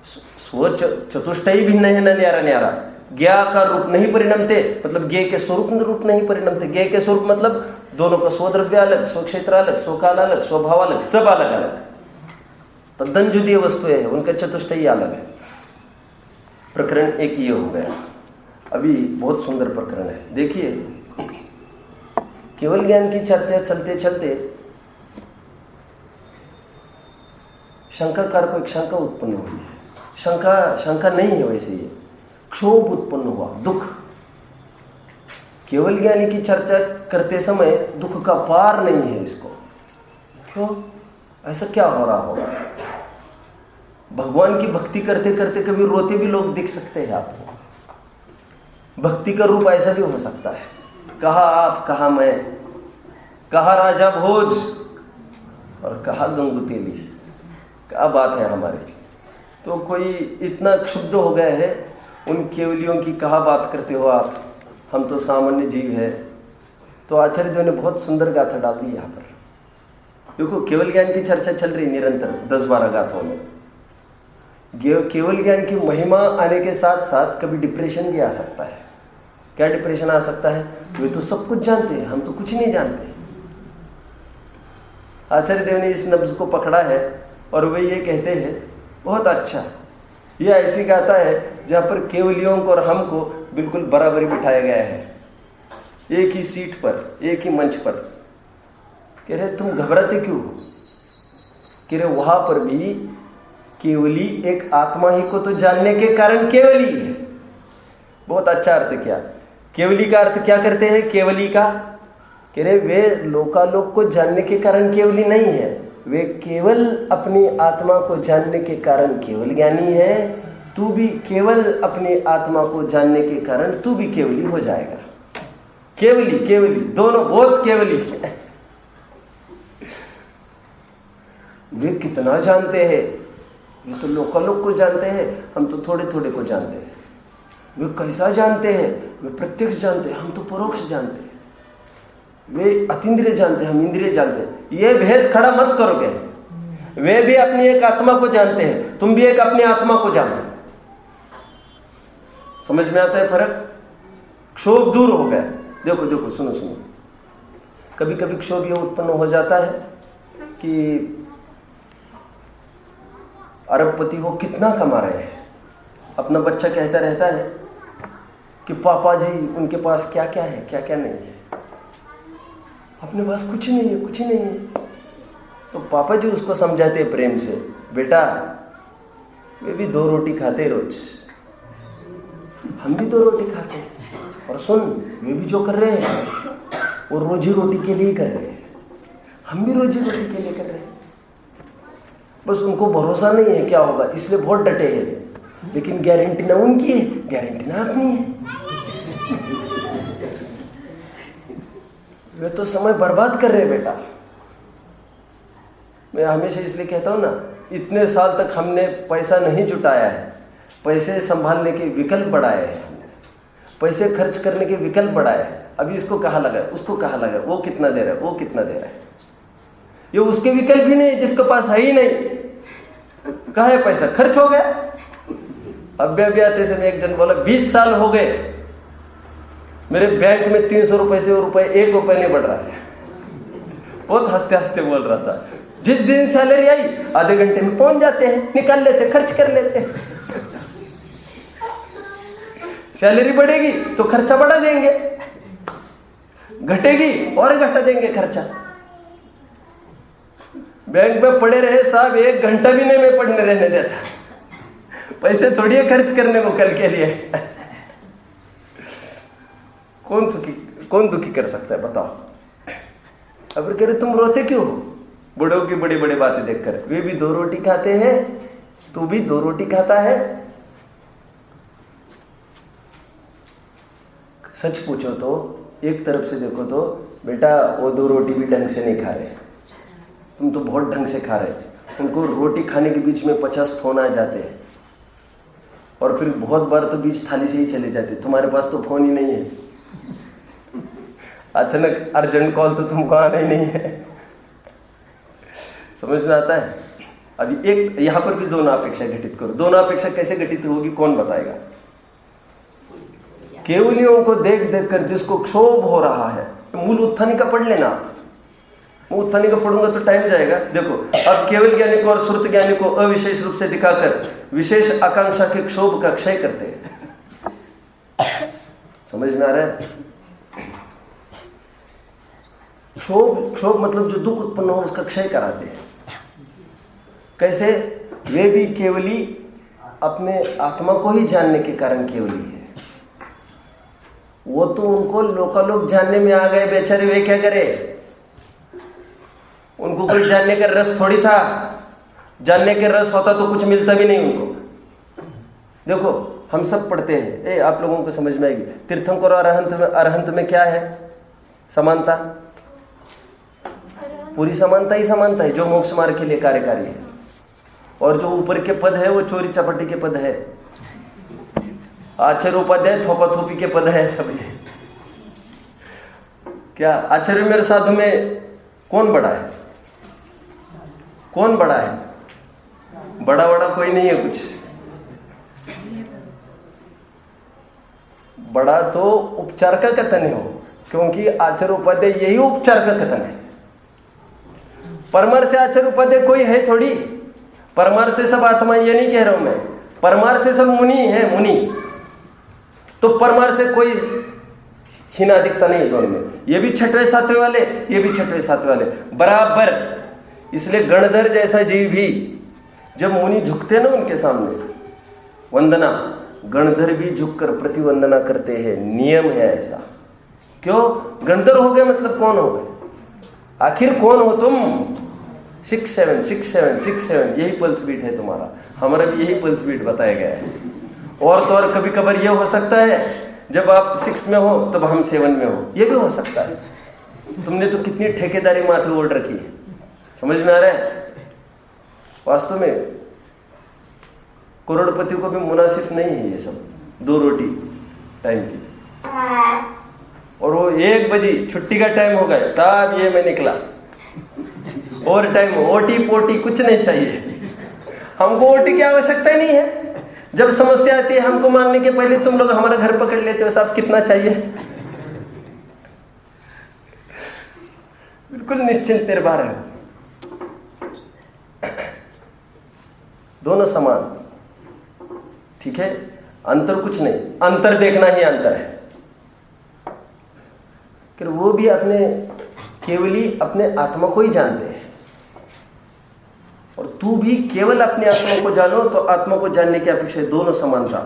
स्व चतुष्टयी भिन्न है न न्यारा न्यारा। ज्ञाकार रूप नहीं परिणमते मतलब ज्ञेय के स्वरूप रूप नहीं परिणमते। ज्ञेय के स्वरूप मतलब दोनों का स्वद्रव्य अलग, स्वक्षेत्र अलग, स्वकाल अलग, स्वभाव अलग, सब अलग अलग, तद्दन जुदीय वस्तुएं है, उनका चतुष्टयी अलग है। प्रकरण एक ये हो गया। अभी बहुत सुंदर प्रकरण है, देखिए। केवल ज्ञान की चर्चा चलते चलते शंकाकार को एक शंका उत्पन्न हुई है। शंका नहीं है वैसे, ये क्षोभ उत्पन्न हुआ, दुख। केवल ज्ञानी की चर्चा करते समय दुख का पार नहीं है इसको। क्यों? ऐसा क्या हो रहा होगा? भगवान की भक्ति करते करते कभी रोते भी लोग दिख सकते हैं आपको। भक्ति का रूप ऐसा भी हो सकता है। कहा आप, कहा मैं, कहा राजा भोज और कहा गंगू तेली। क्या बात है हमारी। तो कोई इतना क्षुब्ध हो गया है उन केवलियों की, कहा बात करते हो आप। हम तो सामान्य जीव है। तो आचार्य देव ने बहुत सुंदर गाथा डाल दी यहाँ पर। देखो, केवल ज्ञान की चर्चा चल रही निरंतर 10-12 गाथों में। केवल ज्ञान की महिमा आने के साथ साथ कभी डिप्रेशन भी आ सकता है। क्या डिप्रेशन आ सकता है? वे तो सब कुछ जानते हैं, हम तो कुछ नहीं जानते। आचार्य देव ने इस नब्ज को पकड़ा है और वे ये कहते हैं, बहुत अच्छा, ये ऐसी गाथा है जहाँ पर केवलियों को और हमको बिल्कुल बराबरी बिठाया गया है, एक ही सीट पर, एक ही मंच पर। कह रहे तुम घबराते क्यों? कह रहे वहां पर भी केवली एक आत्मा ही को तो जानने के कारण केवली है। बहुत अच्छा अर्थ किया। केवली का अर्थ क्या करते हैं? केवली का कह रहे वे लोकालोक को जानने के कारण केवली नहीं है, वे केवल अपनी आत्मा को जानने के कारण केवल ज्ञानी है। तू भी केवल अपनी आत्मा को जानने के कारण तू भी केवली हो जाएगा। केवली केवली दोनों बहुत केवली है। वे कितना जानते हैं? वे तो लोकालोक को जानते हैं, हम तो थोड़े थोड़े को जानते हैं। वे कैसा जानते हैं? वे प्रत्यक्ष जानते हैं, हम तो परोक्ष जानते हैं। वे अतीन्द्रिय जानते हैं, हम इंद्रिय जानते हैं। ये भेद खड़ा मत करोगे। वे भी अपनी एक आत्मा को जानते हैं, तुम भी एक अपनी आत्मा को जानो। समझ में आता है फर्क? क्षोभ दूर हो गया। देखो देखो, सुनो सुनो, कभी कभी क्षोभ ये उत्पन्न हो जाता है कि अरबपति हो कितना कमा रहे हैं, अपना बच्चा कहता रहता है कि पापा जी उनके पास क्या क्या है, क्या क्या नहीं है, अपने पास कुछ नहीं है, कुछ नहीं है। तो पापा जी उसको समझाते प्रेम से, बेटा वे भी 2 रोटी खाते रोज, हम भी 2 रोटी खाते हैं। और सुन, वे भी जो कर रहे हैं वो रोजी रोटी के लिए कर रहे हैं, हम भी रोजी रोटी के लिए कर रहे हैं। बस उनको भरोसा नहीं है क्या होगा, इसलिए बहुत डटे हैं। लेकिन गारंटी ना उनकी है, गारंटी ना अपनी है। वे तो समय बर्बाद कर रहे हैं बेटा। मैं हमेशा इसलिए कहता हूँ ना, इतने साल तक हमने पैसा नहीं जुटाया है, पैसे संभालने के विकल्प बढ़ाए हैं, पैसे खर्च करने के विकल्प बढ़ाए हैं। अभी इसको कहाँ लगा, उसको कहाँ लगा, वो कितना दे रहा है, वो कितना दे रहा है। ये उसके विकल्प ही नहीं, जिसके पास है ही नहीं। कहाँ है पैसा, खर्च हो गया। अब अभी आते समय एक जन बोला 20 साल हो गए मेरे बैंक में 300 रुपए से रुपए 1 रुपए नहीं बढ़ रहा है। बहुत हंसते हंसते बोल रहा था। जिस दिन सैलरी आई आधे घंटे में पहुंच जाते हैं, निकाल लेते, खर्च कर लेते हैं। सैलरी बढ़ेगी तो खर्चा बढ़ा देंगे, घटेगी और घटा देंगे खर्चा। बैंक में पड़े रहे साहब, 1 घंटा भी नहीं मैं पढ़ने रहने देता। पैसे थोड़ी है खर्च करने को कल के लिए। कौन दुखी कर सकता है बताओ? अब कह रहे तुम रोते क्यों हो बड़ों की बड़ी बड़ी बातें देखकर? वे भी 2 रोटी खाते हैं, तू भी 2 रोटी खाता है। सच पूछो तो, एक तरफ से देखो तो बेटा वो 2 रोटी भी ढंग से नहीं खा रहे, तुम तो बहुत ढंग से खा रहे। उनको रोटी खाने के बीच में 50 फोन आ जाते हैं और फिर बहुत बार तो बीच थाली से ही चले जाते। तुम्हारे पास तो फोन ही नहीं है, अचानक अर्जेंट कॉल तो तुमको आना ही नहीं है। समझ में आता है? अभी एक यहाँ पर भी दोनों अपेक्षा घटित करो। दोनों अपेक्षा कैसे घटित होगी कौन बताएगा? केवलियों को देख देख कर जिसको क्षोभ हो रहा है, मूल उत्थानी का पढ़ लेना आप। मैं उत्थानी का पढ़ूंगा तो टाइम जाएगा। देखो, अब केवल ज्ञानी को और श्रुत ज्ञानी को अविशेष रूप से दिखाकर विशेष आकांक्षा के क्षोभ का क्षय करते हैं। समझ में आ रहा है? क्षोभ मतलब जो दुख उत्पन्न हो उसका क्षय कराते हैं। कैसे? वे भी केवली अपने आत्मा को ही जानने के कारण केवली है। वो तो उनको लोकालोक जानने में आ गए बेचारे, वे क्या करे? उनको कोई जानने का रस थोड़ी था। जानने के रस होता तो कुछ मिलता भी नहीं उनको। देखो, हम सब पढ़ते हैं, आप लोगों को समझ में आएगी। तीर्थंकर और अरहंत में क्या है समानता? पूरी समानता ही समानता है। जो मोक्ष मार्ग के लिए कार्यकारी है और जो ऊपर के पद है वो चोरी चपाटी के पद है। आचार्य उपाध्याय थोपा थोपी के पद है सब। क्या आचार्य मेरे साधु में कौन बड़ा है? कौन बड़ा है? बड़ा बड़ा कोई नहीं है कुछ। बड़ा तो उपचार का कथन हो, क्योंकि आचार्य उपाध्याय यही उपचार का कथन है। परमार से आचार्य उपाध्याय कोई है थोड़ी। परमार से सब आत्मा, ये नहीं कह रहा हूं मैं। परमार से सब मुनि है, मुनि। तो परमार से कोई हीनाधिकता नहीं दोनों में। ये भी छठवें सातवें वाले, ये भी छठवें सातवें वाले, बराबर। इसलिए गणधर जैसा जीव भी जब मुनि झुकते ना उनके सामने वंदना, गणधर भी झुककर प्रतिवंदना करते हैं। नियम है ऐसा। क्यों? गणधर हो गए मतलब कौन हो गए? आखिर कौन हो तुम? 6-7 6-7 6-7 यही पल्स बीट है तुम्हारा। हमारा भी यही पल्स बीट बताया गया है। और तो और कभी कभार ये हो सकता है जब आप 6 में हो तब हम 7 में हो, ये भी हो सकता है। तुमने तो कितनी ठेकेदारी माथे ओढ़ रखी है, समझ में आ रहा है? वास्तव में करोड़पति को भी मुनासिब नहीं है ये सब 2 रोटी टाइम की। और वो 1 बजे छुट्टी का टाइम हो गया, साहब ये मैं निकला, और टाइम ओटी पोटी कुछ नहीं चाहिए। हमको ओटी की आवश्यकता ही नहीं है। जब समस्या आती है हमको मांगने के पहले तुम लोग हमारा घर पकड़ लेते हो, साहब कितना चाहिए। बिल्कुल निश्चिंत निर्भर है, दोनों समान। ठीक है, अंतर कुछ नहीं, अंतर देखना ही अंतर है। कि वो भी अपने केवली अपने आत्मा को ही जानते हैं, और तू भी केवल अपने आत्मा को जानो। तो आत्मा को जानने की अपेक्षा दोनों समानता।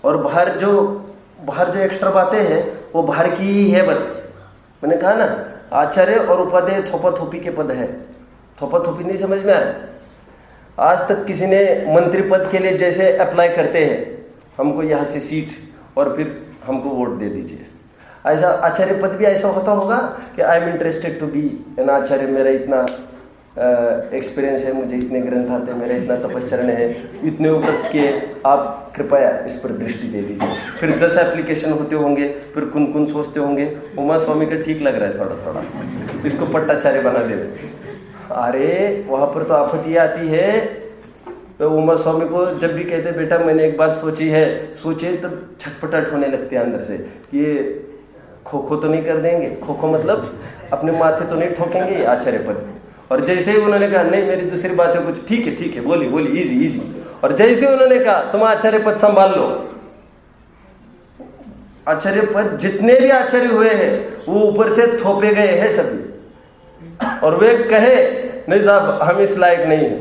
और बाहर जो एक्स्ट्रा बातें हैं वो बाहर की ही है बस। मैंने कहा ना, आचार्य और उपाध्याय थोपा थोपी के पद है। थोपा थोपी नहीं समझ में आ रहा है? आज तक किसी ने मंत्री पद के लिए जैसे अप्लाई करते हैं, हमको यहाँ से सीट और फिर हमको वोट दे दीजिए, ऐसा आचार्य पद भी ऐसा होता होगा कि I am interested to be an acharya, मेरा इतना एक्सपीरियंस है, मुझे इतने ग्रंथ आते हैं, मेरा इतना तपच्चरण है, इतने व्रत के, आप कृपया इस पर दृष्टि दे दीजिए। फिर 10 एप्लीकेशन होते होंगे, फिर कुन सोचते होंगे, उमा स्वामी का ठीक लग रहा है थोड़ा थोड़ा, इसको पट्टाचार्य बना दे। अरे वहाँ पर तो आफत ये आती है, तो उमा स्वामी को जब भी कहते बेटा मैंने एक बात सोची है, सोचे तब छटपटाट होने लगते हैं अंदर से, ये खो तो नहीं कर देंगे। खो मतलब अपने माथे तो नहीं ठोकेंगे आचार्य पद। और जैसे ही उन्होंने कहा नहीं मेरी दूसरी बात है कुछ, ठीक है बोली इजी। और जैसे ही उन्होंने कहा तुम आचार्य पद संभाल लो, आचार्य पद जितने भी आचार्य हुए हैं वो ऊपर से थोपे गए हैं सभी। और वे कहे नहीं साहब हम इस लायक नहीं है,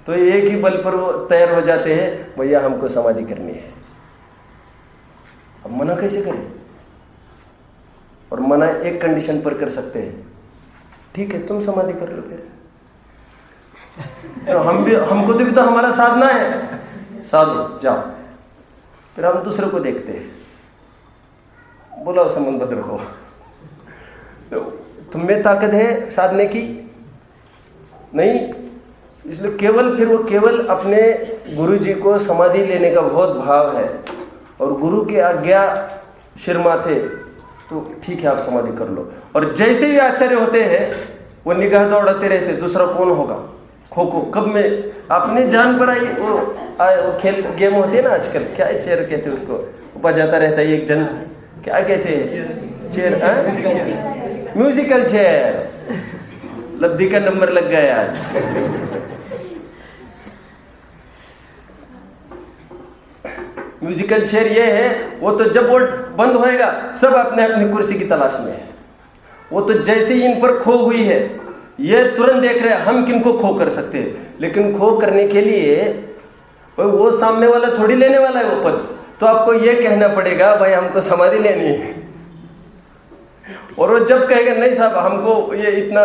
तो एक ही बल पर वो तैयार हो जाते हैं, भैया हमको समाधि करनी है। अब मना कैसे करें? और मना एक कंडीशन पर कर सकते हैं, ठीक है तुम समाधि कर लो, फिर हमको तो भी तो हमारा साधना है, साधो जाओ। फिर हम दूसरे को देखते हैं, बोला संबंध बदल हो, तो तुम में ताकत है साधने की नहीं, इसलिए केवल अपने गुरु जी को समाधि लेने का बहुत भाव है, और गुरु के आज्ञा सिर माथे, तो ठीक है आप समाधि कर लो। और जैसे भी आचार्य होते हैं वो निगाह दौड़ाते रहते, दूसरा कौन होगा, खो कब में अपने जान पर आई। वो खेल गेम होते हैं ना आजकल, क्या चेयर कहते हैं उसको, ऊपर जाता रहता है एक जन, क्या कहते हैं चेयर, म्यूजिकल चेयर। लब्धि का नंबर लग गया आज। म्यूजिकल चेयर ये है, वो तो जब वो बंद होएगा सब अपने अपनी कुर्सी की तलाश में है। वो तो जैसे ही इन पर खो हुई है ये तुरंत देख रहे हैं हम किनको खो कर सकते हैं, लेकिन खो करने के लिए वो सामने वाला थोड़ी लेने वाला है वो पद, तो आपको ये कहना पड़ेगा भाई हमको समाधि लेनी है। और वो जब कहेगा नहीं साहब हमको ये इतना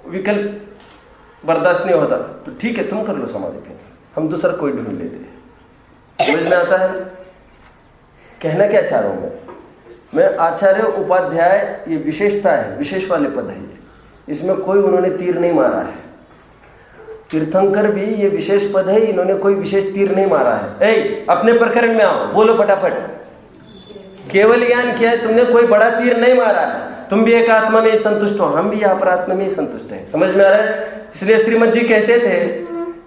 विकल्प बर्दाश्त नहीं होता, तो ठीक है तुम कर लो समाधि, फिर हम दूसरा कोई ढूंढ लेते हैं। समझ में आता है? कहना क्या चाह रहा हूं मैं आचार्य उपाध्याय ये विशेषता है, विशेष वाले पद है ये, इसमें कोई उन्होंने तीर नहीं मारा है। तीर्थंकर भी ये विशेष पद है, इन्होंने कोई विशेष तीर नहीं मारा है। अपने प्रकरण में आओ, बोलो फटाफट। केवल ज्ञान किया है तुमने, कोई बड़ा तीर नहीं मारा है। तुम भी एक आत्मा में ही संतुष्ट हो, हम भी यहाँ पर आत्मा में ही संतुष्ट हैं। समझ में आ रहा है? इसलिए श्रीमद जी कहते थे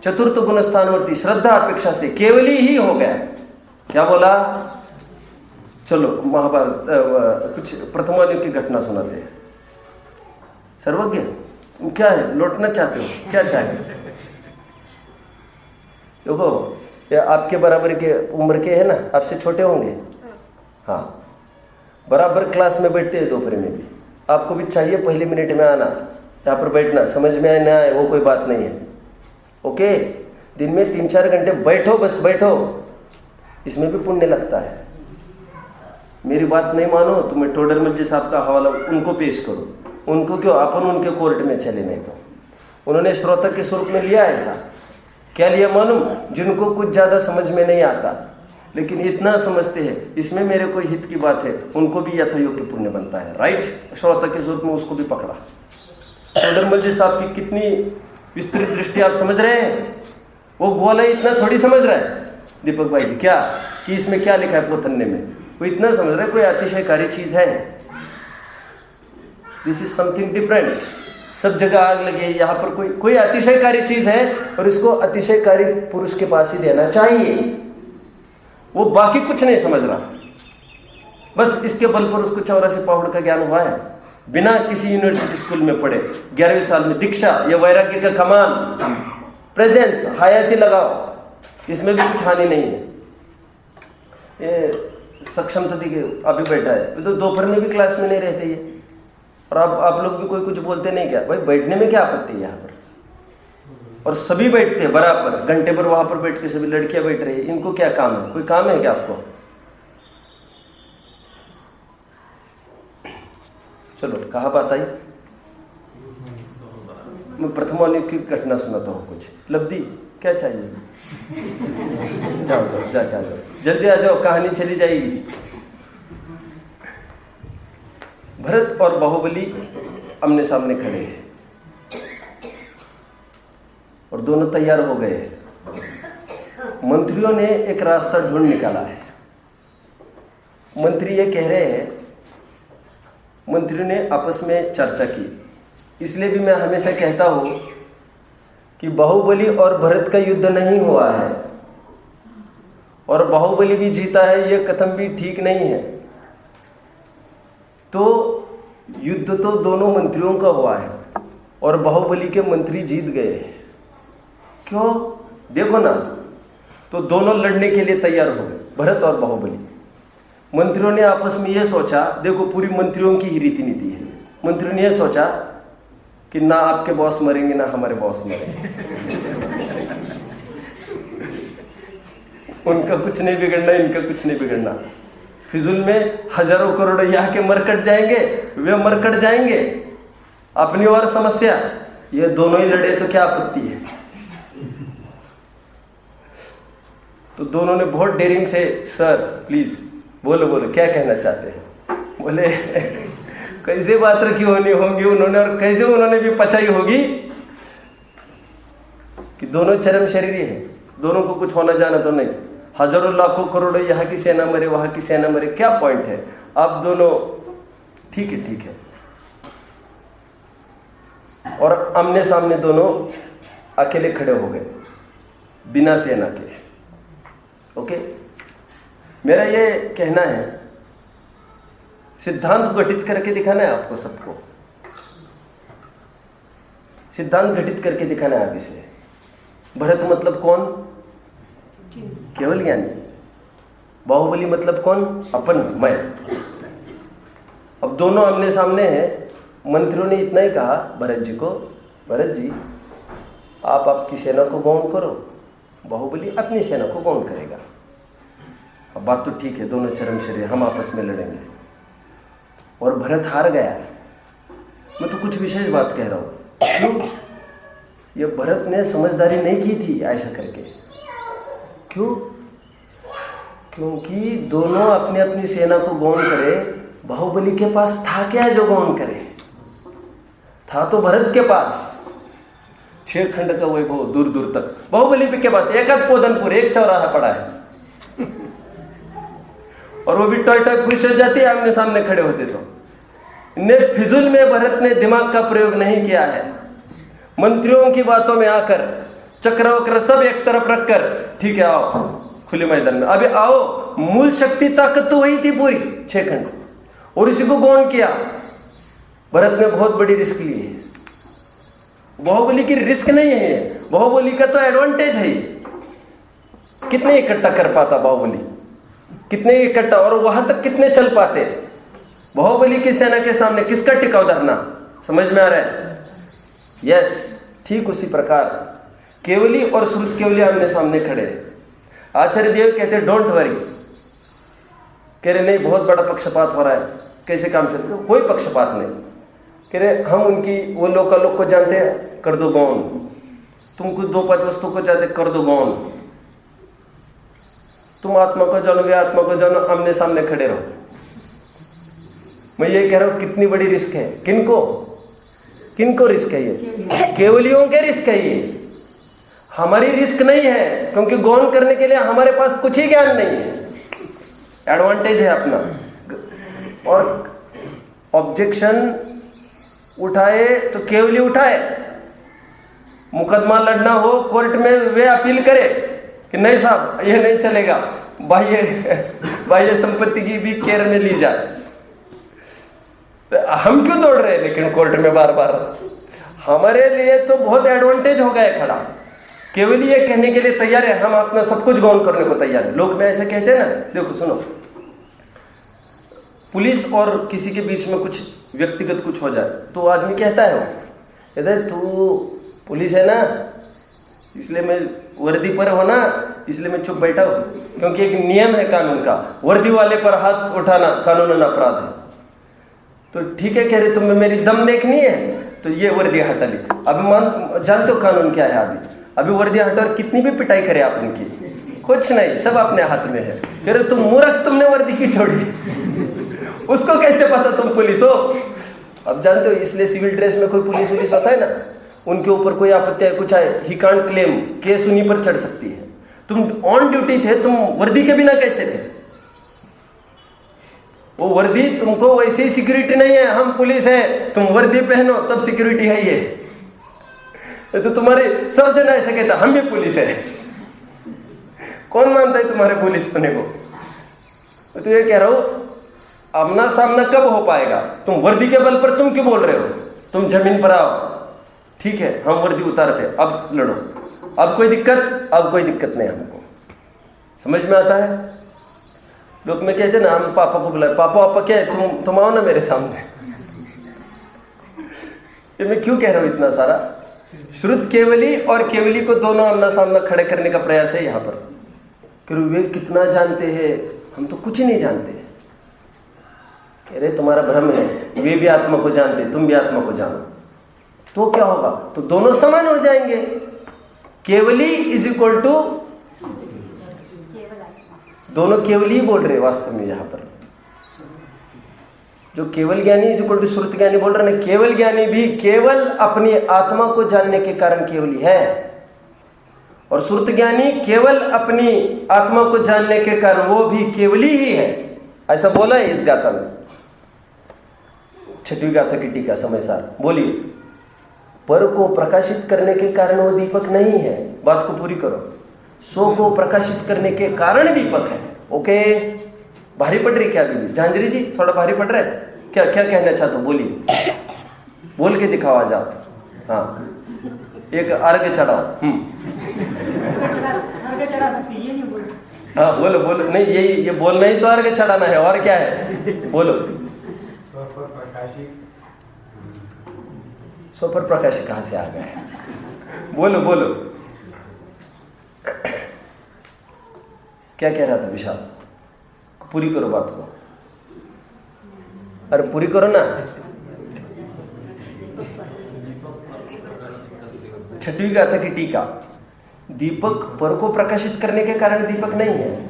चतुर्थ गुण स्थानवर्ती श्रद्धा अपेक्षा से केवली ही हो गया। क्या बोला? चलो महाभारत कुछ प्रथमान्यों की घटना सुनाते हैं। सर्वज्ञ तुम क्या है, लौटना चाहते हो? क्या चाहे? देखो ये आपके बराबर के उम्र के है ना, आपसे छोटे होंगे। हाँ, बराबर क्लास में बैठते हैं दोपहर में भी। आपको भी चाहिए पहले मिनट में आना, यहाँ पर बैठना, समझ में आए ना आए वो कोई बात नहीं है। ओके, दिन में 3-4 घंटे बैठो, बस बैठो, इसमें भी पुण्य लगता है। मेरी बात नहीं मानो तो मैं टोडरमल जी साहब का हवाला उनको पेश करूँ। उनको क्यों, अपन उनके कोर्ट में चले, नहीं तो उन्होंने श्रोता के स्वरूप में लिया ऐसा। क्या लिया मालूम? जिनको कुछ ज़्यादा समझ में नहीं आता लेकिन इतना समझते हैं इसमें मेरे कोई हित की बात है, उनको भी यथायोग्य पुण्य बनता है। राइट, श्रोता के स्वरूप में उसको भी पकड़ा। टोडरमल जी साहब की कितनी विस्तृत दृष्टि आप समझ रहे हैं? वो गोला इतना थोड़ी समझ रहा है दीपक भाई जी, क्या कि इसमें क्या लिखा है पोथन्ने में, वो इतना समझ रहा है कोई अतिशयकारी चीज है। This is something different. सब जगह आग लगे, यहाँ पर कोई अतिशयकारी चीज है और इसको अतिशयकारी पुरुष के पास ही देना चाहिए। वो बाकी कुछ नहीं समझ रहा, बस इसके बल पर उसको 84 पाहुड़ का ज्ञान हुआ है, बिना किसी यूनिवर्सिटी स्कूल में पढ़े। 11वें साल में दीक्षा, ये वैराग्य का कमान, प्रेजेंस, हयाती लगाओ, इसमें भी कुछ हानि नहीं है। ये सक्षम तो देखिए अभी बैठा है, तो दोपहर में भी क्लास में नहीं रहते ये, और आप लोग भी कोई कुछ बोलते नहीं क्या? भाई बैठने में क्या आपत्ति है यहाँ पर? और सभी बैठते हैं बराबर, घंटे पर वहां पर बैठ के सभी लड़कियां बैठ रही है। इनको क्या काम है? कोई काम है क्या आपको? चलो कहाँ बात आई? मैं प्रथमान्य की घटना सुनाता हूँ कुछ। लब्धि क्या चाहिए? जाओ जाओ जाके आ जाओ, जल्दी आ जाओ, कहानी चली जाएगी। भरत और बाहुबली आमने सामने खड़े हैं और दोनों तैयार हो गए। मंत्रियों ने एक रास्ता ढूंढ निकाला है। मंत्री ये कह रहे हैं, मंत्रियों ने आपस में चर्चा की। इसलिए भी मैं हमेशा कहता हूं कि बाहुबली और भरत का युद्ध नहीं हुआ है और बाहुबली भी जीता है, ये कथन भी ठीक नहीं है। तो युद्ध तो दोनों मंत्रियों का हुआ है और बाहुबली के मंत्री जीत गए। क्यों? देखो ना, तो दोनों लड़ने के लिए तैयार हो गए, भरत और बाहुबली। मंत्रियों ने आपस में ये सोचा, देखो पूरी मंत्रियों की ही रीति नीति है। मंत्रियों ने ये सोचा कि ना आपके बॉस मरेंगे ना हमारे बॉस मरेंगे। उनका कुछ नहीं बिगड़ना, इनका कुछ नहीं बिगड़ना। फिजूल में हजारों करोड़ों यहाँ के मरकट जाएंगे, वे मरकट जाएंगे, अपनी और समस्या। ये दोनों ही लड़े तो क्या आपत्ति है? तो दोनों ने बहुत डेयरिंग से, सर प्लीज बोलो बोलो क्या कहना चाहते हैं? बोले कैसे बात रखी होंगी उन्होंने और कैसे उन्होंने भी पचाई होगी कि दोनों चरम शरीरी है, दोनों को कुछ होना जाना तो नहीं। हजारों लाखों करोड़ों यहाँ की सेना मरे, वहां की सेना मरे, क्या पॉइंट है? आप दोनों ठीक है ठीक है। और आमने सामने दोनों अकेले खड़े हो गए बिना सेना के। ओके, मेरा ये कहना है, सिद्धांत गठित करके दिखाना है आपको सबको, सिद्धांत गठित करके दिखाना है आप इसे। भरत मतलब कौन? केवल ज्ञानी। बाहुबली मतलब कौन? अपन, मैं। अब दोनों आमने सामने हैं। मंत्रियों ने इतना ही कहा भरत जी को, भरत जी आप आपकी सेना को गौण करो, बाहुबली अपनी सेना को गौण करेगा। अब बात तो ठीक है, दोनों चरम शरीर, हम आपस में लड़ेंगे। और भरत हार गया। मैं तो कुछ विशेष बात कह रहा हूं, क्यों? ये भरत ने समझदारी नहीं की थी ऐसा करके। क्यों? क्योंकि दोनों अपनी अपनी सेना को गौण करे। बाहुबली के पास था क्या जो गौण करे? था तो भरत के पास 6 खंड का वैभव दूर दूर तक। बाहुबली के पास एक पोदनपुर, एक चौराहा पड़ा है, और वो भी टॉय टॉय पुलिस हो जाती है आमने सामने खड़े होते तो। ने फिजूल में भरत ने दिमाग का प्रयोग नहीं किया है। मंत्रियों की बातों में आकर चक्र वक्र सब एक तरफ रखकर, ठीक है आओ खुले मैदान में, अभी आओ, मूल शक्ति ताकत तो वही थी पूरी 6 खंड, और इसी को गौन किया। भरत ने बहुत बड़ी रिस्क ली है। बाहुबली की रिस्क नहीं है, बाहुबली का तो एडवांटेज है। कितने इकट्ठा कर पाता बाहुबली, कितने इकट्ठा, और वहां तक कितने चल पाते। बाहुबली की सेना के सामने किसका टिकाव धरना, समझ में आ रहा है? यस, ठीक उसी प्रकार केवली और श्रुत केवली आमने सामने खड़े हैं। आचार्य देव कहते हैं डोंट वरी, कह रहे नहीं बहुत बड़ा पक्षपात हो रहा है, कैसे काम चलेगा? कोई पक्षपात नहीं, कह रहे हम उनकी वो लोकालोक को जानते हैं, कर दो गौन, तुम कुछ 2-5 वस्तु को जानते, कर दो गौन, तुम आत्मा को जानो, वे आत्मा को जानो, आमने सामने खड़े रहो। मैं ये कह रहा हूं कितनी बड़ी रिस्क है। किनको किनको रिस्क है? ये केवलियों के रिस्क है। ये हमारी रिस्क नहीं है, क्योंकि गौन करने के लिए हमारे पास कुछ ही ज्ञान नहीं है। एडवांटेज है अपना। और ऑब्जेक्शन उठाए तो केवली उठाए, मुकदमा लड़ना हो कोर्ट में वे अपील करे कि नहीं साहब ये नहीं चलेगा, बाह्य संपत्ति की भी केयर में ली जाए। हम क्यों दौड़ रहे हैं लेकिन कोर्ट में बार बार? हमारे लिए तो बहुत एडवांटेज हो गया खड़ा। केवल ये कहने के लिए तैयार है, हम अपना सब कुछ गौन करने को तैयार है। लोग में ऐसे कहते हैं ना, देखो सुनो, पुलिस और किसी के बीच में कुछ व्यक्तिगत कुछ हो जाए तो आदमी कहता है, वो कहता है तू पुलिस है ना, इसलिए मैं वर्दी पर हो ना, इसलिए मैं चुप बैठा हूं, क्योंकि एक नियम है कानून का, वर्दी वाले पर हाथ उठाना कानूनन अपराध है। तो ठीक है, कह रहे तुम्हें मेरी दम देखनी है तो ये वर्दी हटा ली। अभी मान जानते हो कानून क्या है? अभी वर्दी हटा और कितनी भी पिटाई करे आप उनकी, कुछ नहीं, सब अपने हाथ में है। कह रहे तुम मूर्ख, तुमने वर्दी की छोड़ी, उसको कैसे पता तुम पुलिस हो? अब जानते हो, इसलिए सिविल ड्रेस में कोई पुलिस होता है ना, उनके ऊपर कोई आपत्ति है, कुछ आए, ही कांट क्लेम, केस उन्हीं पर चढ़ सकती है। तुम ऑन ड्यूटी थे, तुम वर्दी के बिना कैसे थे? वो वर्दी तुमको वैसे ही सिक्योरिटी नहीं है। हम पुलिस है, तुम वर्दी पहनो तब सिक्योरिटी है। ये तो तुम्हारे सब जन ऐसे कहता हम भी पुलिस है। कौन मानता है तुम्हारे पुलिस होने को? तो ये कह रहा हूं, आमना सामना कब हो पाएगा? तुम वर्दी के बल पर तुम क्यों बोल रहे हो? तुम जमीन पर आओ, ठीक है हम वर्दी उतारते, अब लड़ो, अब कोई दिक्कत? अब कोई दिक्कत नहीं हमको, समझ में आता है? लोग में कहते ना, हम पापा को बुलाए, पापा क्या है, तुम आओ ना मेरे सामने। ये मैं क्यों कह रहा हूं इतना सारा? श्रुत केवली और केवली को दोनों आमना सामना खड़े करने का प्रयास है यहाँ पर। कि वे कितना जानते हैं, हम तो कुछ ही नहीं जानते। कह रहे तुम्हारा भ्रम है, वे भी आत्मा को जानते, तुम भी आत्मा को जानो, तो क्या होगा? तो दोनों समान हो जाएंगे। केवली इज इक्वल टू, दोनों केवल ही बोल रहे वास्तव में यहाँ पर। जो केवल ज्ञानी इज इक्वल टू श्रुत ज्ञानी बोल रहे हैं, केवल ज्ञानी भी केवल अपनी आत्मा को जानने के कारण केवली है, और श्रुत ज्ञानी केवल अपनी आत्मा को जानने के कारण वो भी केवली ही है। ऐसा बोला है इस गाथा में, 6वीं गाथा की टीका समय सार। बोलिए, पर को प्रकाशित करने के कारण वो दीपक नहीं है। बात को पूरी करो। सो को प्रकाशित करने के कारण दीपक है। ओके, भारी पड़ रही क्या अभी भी? झांझरी जी थोड़ा भारी पड़ रहा है क्या? क्या कहना चाहते हो? बोलिए, बोल के दिखाओ आज आप। हाँ, एक अर्घ चढ़ाओ। हाँ बोलो बोलो, नहीं ये बोलना ही तो अर्घ चढ़ाना है, और क्या है? बोलो। सो पर प्रकाश कहाँ से आ गया? बोलो बोलो, क्या कह रहा था विशाल? पूरी करो बात को, अरे पूरी करो ना। 6वीं गाथा की टीका, दीपक पर को प्रकाशित करने के कारण दीपक नहीं है,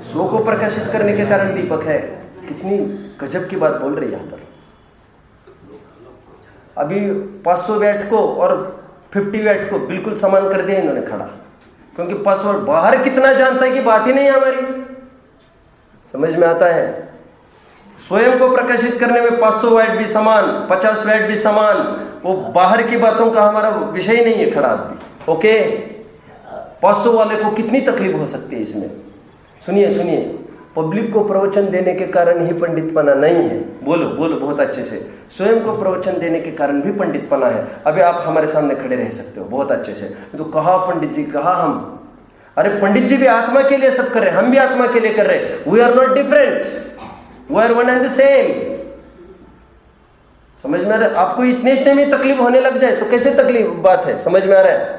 सो को प्रकाशित करने के कारण दीपक है। कितनी गजब की बात बोल रही है यहाँ पर। अभी 500 वैट को और 50 वैट को बिल्कुल समान कर दिया इन्होंने खड़ा, क्योंकि 500 बाहर कितना जानता है कि बात ही नहीं है हमारी। समझ में आता है? स्वयं को प्रकाशित करने में 500 वाट भी समान, 50 वाट भी समान। वो बाहर की बातों का हमारा विषय ही नहीं है खड़ा भी। ओके, 500 वाले को कितनी तकलीफ हो सकती है इसमें। सुनिए सुनिए, पब्लिक को प्रवचन देने के कारण ही पंडितपना नहीं है। बोलो बोलो बहुत अच्छे से। स्वयं को प्रवचन देने के कारण भी पंडितपना है। अभी आप हमारे सामने खड़े रह सकते हो बहुत अच्छे से। तो कहा पंडित जी, कहा हम। अरे पंडित जी भी आत्मा के लिए सब कर रहे हैं, हम भी आत्मा के लिए कर रहे हैं। We are not different, we are one and the same. समझ में आ रहा है? आपको इतने में तकलीफ होने लग जाए तो कैसे तकलीफ बात है? समझ में आ रहा है?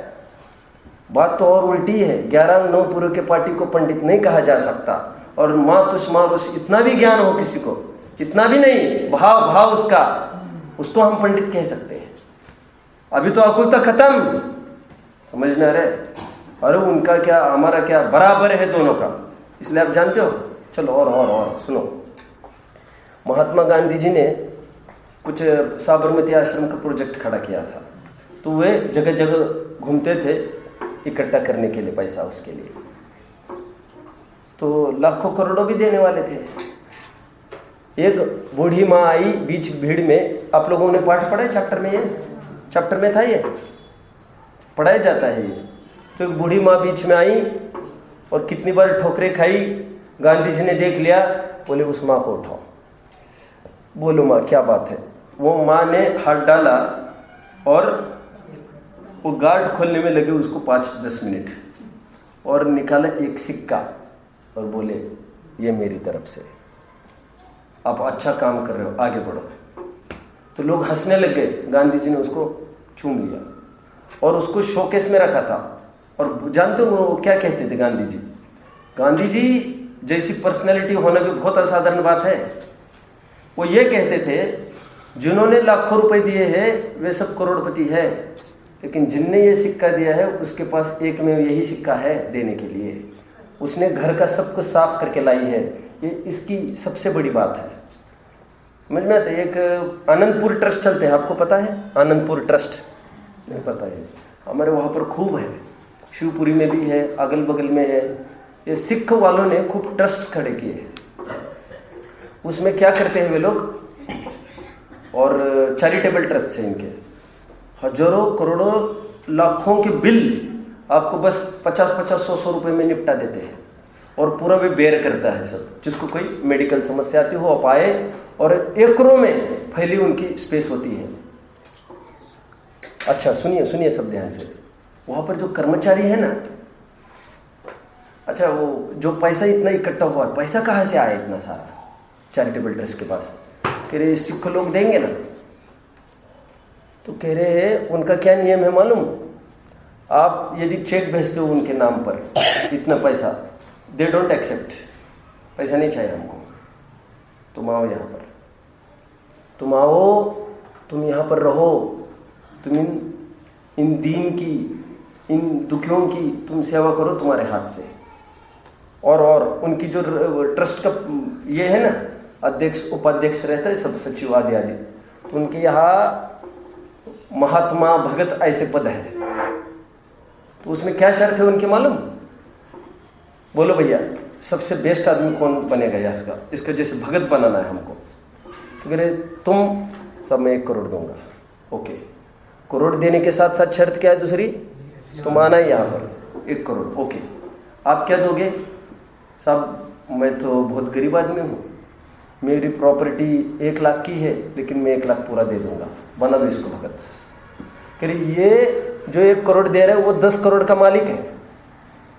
बात तो और उल्टी है। 11 अंग 9 पूर्व के पार्टी को पंडित नहीं कहा जा सकता। और मातुष मारुष इतना भी ज्ञान हो किसी को, इतना भी नहीं, भाव उसका, उसको हम पंडित कह सकते हैं। अभी तो अकुलता खत्म। समझ में आ रहा है? अरे उनका क्या हमारा क्या, बराबर है दोनों का। इसलिए आप जानते हो। चलो और सुनो। महात्मा गांधी जी ने कुछ साबरमती आश्रम का प्रोजेक्ट खड़ा किया था। तो वे जगह जगह घूमते थे इकट्ठा करने के लिए पैसा उसके लिए। तो लाखों करोड़ों भी देने वाले थे। एक बूढ़ी माँ आई बीच भीड़ में। आप लोगों ने पाठ पढ़ा है चैप्टर में? ये चैप्टर में था, ये पढ़ाया जाता है ये। तो एक बूढ़ी माँ बीच में आई और कितनी बार ठोकरें खाई। गांधी जी ने देख लिया, बोले उस माँ को उठाओ। बोलो माँ क्या बात है? वो माँ ने हाथ डाला और वो गार्ड खोलने में लगे उसको 5-10 मिनट, और निकाला एक सिक्का और बोले ये मेरी तरफ से, आप अच्छा काम कर रहे हो, आगे बढ़ो। तो लोग हंसने लग गए। गांधी जी ने उसको चूम लिया और उसको शोकेस में रखा था। और जानते हो वो क्या कहते थे गांधी जी? गांधी जी जैसी पर्सनैलिटी होना भी बहुत असाधारण बात है। वो ये कहते थे जिन्होंने लाखों रुपए दिए हैं वे सब करोड़पति है, लेकिन जिनने ये सिक्का दिया है उसके पास एक में यही सिक्का है देने के लिए। उसने घर का सब कुछ साफ करके लाई है। ये इसकी सबसे बड़ी बात है। समझ में आता है? एक आनंदपुर ट्रस्ट चलते हैं, आपको पता है? आनंदपुर ट्रस्ट नहीं पता है? हमारे वहाँ पर खूब है, शिवपुरी में भी है, अगल बगल में है। ये सिख वालों ने खूब ट्रस्ट खड़े किए। उसमें क्या करते हैं वे लोग, और चैरिटेबल ट्रस्ट है इनके। हजारों करोड़ों लाखों के बिल आपको बस 50-50 100-100 रुपए में निपटा देते हैं। और पूरा भी बेयर करता है सब। जिसको कोई मेडिकल समस्या आती हो आप आए, और एकड़ों में फैली उनकी स्पेस होती है। अच्छा सुनिए सब ध्यान से। वहाँ पर जो कर्मचारी है ना, अच्छा वो जो पैसा इतना इकट्ठा हुआ, पैसा कहाँ से आया इतना सारा चैरिटेबल ट्रस्ट के पास? कह रहे सिख लोग देंगे ना। तो कह रहे हैं उनका क्या नियम है मालूम? आप यदि चेक भेजते हो उनके नाम पर इतना पैसा, दे डोंट एक्सेप्ट। पैसा नहीं चाहिए हमको, तुम आओ यहाँ पर, तुम आओ, तुम यहाँ पर रहो, तुम इन दीन की, इन दुखियों की तुम सेवा करो तुम्हारे हाथ से। और उनकी जो ट्रस्ट का ये है ना, अध्यक्ष उपाध्यक्ष रहता है सब, सचिव आदि आदि, तो उनके यहाँ महात्मा भगत ऐसे पद है। तो उसमें क्या शर्त है उनके मालूम? बोलो भैया सबसे बेस्ट आदमी कौन बनेगा इसका जैसे भगत बनाना है हमको। तो कह रहे तुम सब मैं 1 करोड़ दूंगा। ओके, करोड़ देने के साथ साथ शर्त क्या है दूसरी? तुम आना ही यहाँ पर 1 करोड़। ओके, आप क्या दोगे? साहब मैं तो बहुत गरीब आदमी हूँ, मेरी प्रॉपर्टी 1 लाख की है, लेकिन मैं 1 लाख पूरा दे दूंगा, बना दो इसको भगत। कह रही ये जो 1 करोड़ दे रहा है वो 10 करोड़ का मालिक है।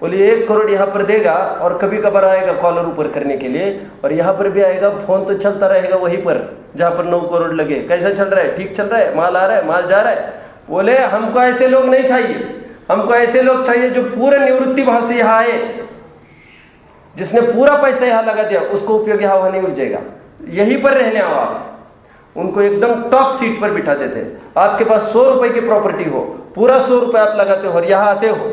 बोलिए 1 करोड़ यहाँ पर देगा और कभी कभार आएगा कॉलर ऊपर करने के लिए, और यहाँ पर भी आएगा, फोन तो चलता रहेगा वहीं पर जहाँ पर 9 करोड़ लगे। कैसा चल रहा है? ठीक चल रहा है? माल आ रहा है? माल जा रहा है? बोले हमको ऐसे लोग नहीं चाहिए, हमको ऐसे लोग चाहिए जो पूरे निवृत्ति भाव से यहाँ आए। जिसने पूरा पैसा यहाँ लगा दिया उसको उपयोग यहाँ नहीं उलझेगा, यहीं पर रहने आओ आप। उनको एकदम टॉप सीट पर बिठा देते हैं। आपके पास 100 रुपए की प्रॉपर्टी हो, पूरा 100 रुपए आप लगाते हो और यहाँ आते हो,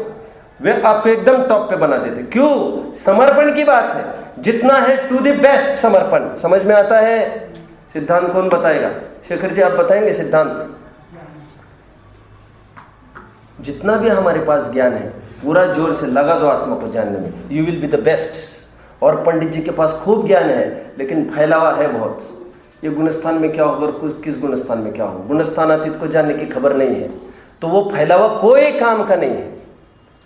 वे आपको एकदम टॉप पे बना देते। क्यों? समर्पण की बात है। जितना है टू द बेस्ट समर्पण। समझ में आता है? सिद्धांत कौन बताएगा? शेखर जी आप बताएंगे सिद्धांत? जितना भी हमारे पास ज्ञान है पूरा जोर से लगा दो आत्मा को जानने में, you will be the best. और पंडित जी के पास खूब ज्ञान है, लेकिन फैलावा है बहुत। ये गुणस्थान में क्या होगा और किस गुणस्थान में क्या होगा, गुणस्थानातीत को जानने की खबर नहीं है, तो वो फैलावा कोई काम का नहीं है।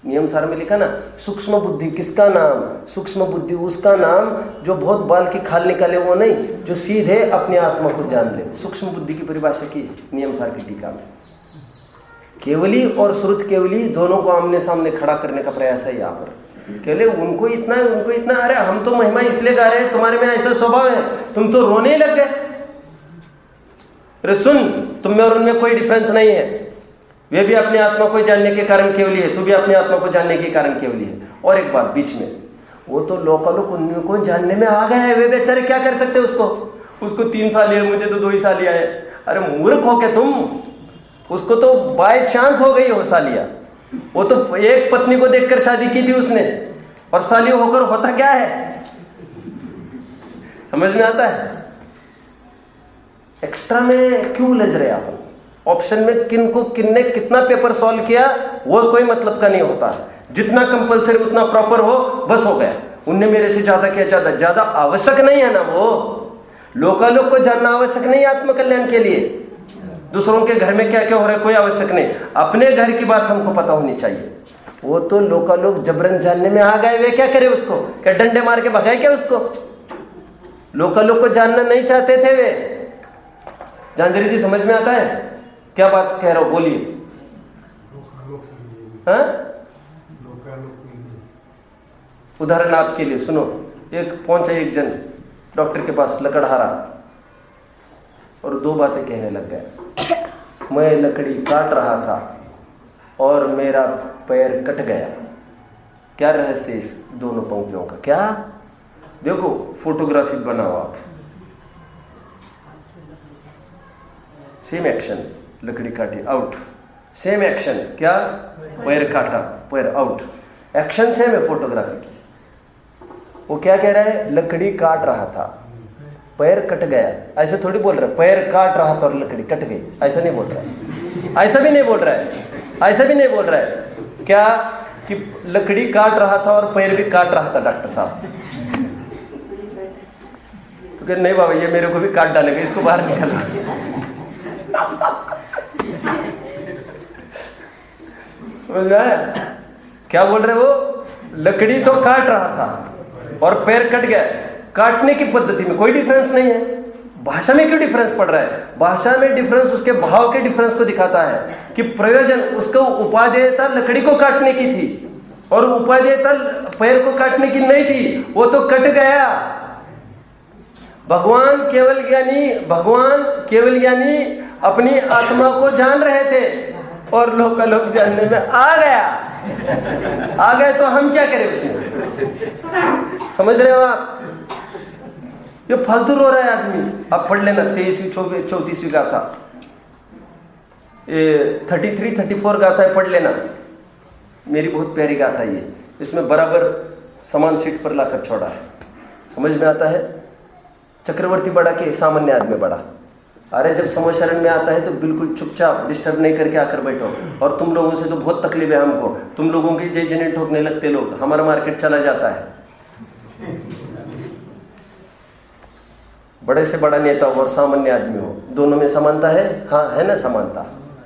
नियम सार में लिखा ना, सूक्ष्म बुद्धि किसका नाम, सूक्ष्म बुद्धि उसका नाम जो बहुत बाल की खाल निकाले वो नहीं, जो सीधे अपनी आत्मा को जान ले। सूक्ष्म बुद्धि की परिभाषा की नियम सार की टीका में। केवली और श्रुत केवली दोनों को आमने सामने खड़ा करने का प्रयास है यहाँ पर। केवल उनको इतना है, उनको इतना, अरे हम तो महिमा इसलिए गा रहे हैं, तुम्हारे में ऐसा स्वभाव है, तुम तो रोने ही लग गए। अरे सुन, तुम में और उनमें कोई डिफरेंस नहीं है, वे भी अपनी आत्मा को जानने के कारण केवली है, तू भी अपनी आत्मा को जानने के कारण केवली है। और एक बात बीच में, वो तो लोकालोक उनको जानने में आ गए हैं, वे बेचारे क्या कर सकते उसको 3 साल है, मुझे तो 2 ही साल है। अरे मूर्ख हो के तुम, उसको तो बाय चांस हो गई हो सालिया। वो तो एक पत्नी को देखकर शादी की थी उसने, और साली होकर होता क्या है, समझ में आता है? एक्स्ट्रा में क्यों उलझ रहे अपन? ऑप्शन में किन्ने कितना पेपर सॉल्व किया वो कोई मतलब का नहीं होता। जितना कंपलसरी उतना प्रॉपर हो, बस हो गया। उनने मेरे से ज्यादा किया, ज्यादा आवश्यक नहीं है ना। वो लोकालोक को जानना आवश्यक नहीं आत्मकल्याण के लिए। दूसरों के घर में क्या क्या हो रहा है कोई आवश्यक नहीं, अपने घर की बात हमको पता होनी चाहिए। वो तो लोकालोक जबरन जानने में आ गए, वे क्या करे उसको, क्या डंडे मार के भगाए क्या उसको? लोकालोक को जानना नहीं चाहते थे वे। जानजरी जी समझ में आता है क्या बात कह रहा हूं, बोलिए। हाँ, उदाहरण आपके लिए सुनो। पहुंचा एक जन डॉक्टर के पास लकड़हारा, और 2 बातें कहने लग गया। मैं लकड़ी काट रहा था और मेरा पैर कट गया। क्या रहस्य इस दोनों पंक्तियों का? क्या देखो, फोटोग्राफी बनाओ आप, सेम एक्शन, लकड़ी काटी आउट, सेम एक्शन, क्या पैर काटा पैर आउट, एक्शन सेम है फोटोग्राफी की। वो क्या कह रहा है, लकड़ी काट रहा था पैर कट गया, ऐसे थोड़ी बोल रहा है पैर काट रहा था और लकड़ी कट गई, ऐसा नहीं बोल रहा है, ऐसा भी नहीं बोल रहा है, ऐसा भी नहीं बोल रहा है। क्या कि लकड़ी काट रहा था और पैर भी काट रहा था डॉक्टर साहब। तो कह नहीं बाबा, ये मेरे को भी काट डालेगा, इसको बाहर निकालना। समझ में आया क्या बोल रहे वो? लकड़ी तो काट रहा था और पैर कट गया। काटने की पद्धति में कोई डिफरेंस नहीं है। भाषा में क्यों डिफरेंस पड़ रहा है? भाषा में डिफरेंस उसके भाव के डिफरेंस को दिखाता है कि प्रयोजन, उसको उपादेयता लकड़ी को काटने की थी और उपादेयता पैर को काटने की नहीं थी, वो तो कट गया। भगवान केवल ज्ञानी अपनी आत्मा को जान रहे थे और लोकालोक जानने में आ गए तो हम क्या करें उसमें? समझ रहे हो आप? ये फालतू रो रहा है आदमी। आप पढ़ लेना 23वीं 34वीं गाथा, 33 34 गाथा है, पढ़ लेना। मेरी बहुत प्यारी गाथा ये, इसमें बराबर समान सीट पर लाकर छोड़ा है। समझ में आता है? चक्रवर्ती बड़ा के सामान्य आदमी बड़ा। अरे जब समय शरण में आता है तो बिल्कुल चुपचाप डिस्टर्ब नहीं करके आकर बैठो। और तुम लोगों से तो बहुत तकलीफ है हमको, तुम लोगों की जय जने ठोकने लगते लोग, हमारा मार्केट चला जाता है। बड़े से बड़ा नेता हो और सामान्य आदमी हो, दोनों में समानता है? हाँ है ना समानता।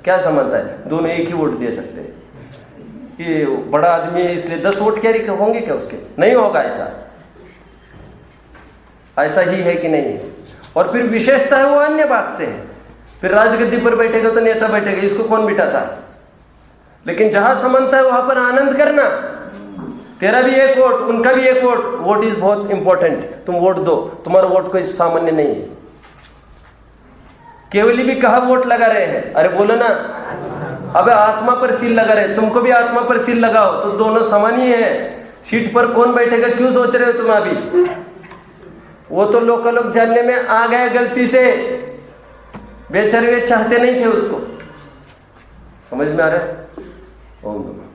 क्या समानता है? दोनों एक ही वोट दे सकते हैं। ये बड़ा आदमी है इसलिए 10 वोट कैरी होंगे क्या उसके? नहीं होगा। ऐसा ही है कि नहीं है? और फिर विशेषता है वो अन्य बात से है। फिर राजगद्दी पर बैठेगा तो नेता बैठेगा, इसको कौन बिठाता है? लेकिन जहां समानता है वहां पर आनंद करना। तेरा भी एक वोट, उनका भी एक वोट, वोट इज बहुत इंपॉर्टेंट। तुम वोट दो, तुम्हारा वोट कोई सामान्य नहीं है। केवली भी कहा वोट लगा रहे हैं? अरे बोलो ना, अबे आत्मा पर सील लगा रहे, तुमको भी आत्मा पर सील लगाओ, तो दोनों समान ही है। सीट पर कौन बैठेगा क्यों सोच रहे हो तुम अभी? वो तो लोकालोक जानने में आ गए गलती से, बेचारे वे चाहते नहीं थे उसको। समझ में आ रहा है? ओम नमः।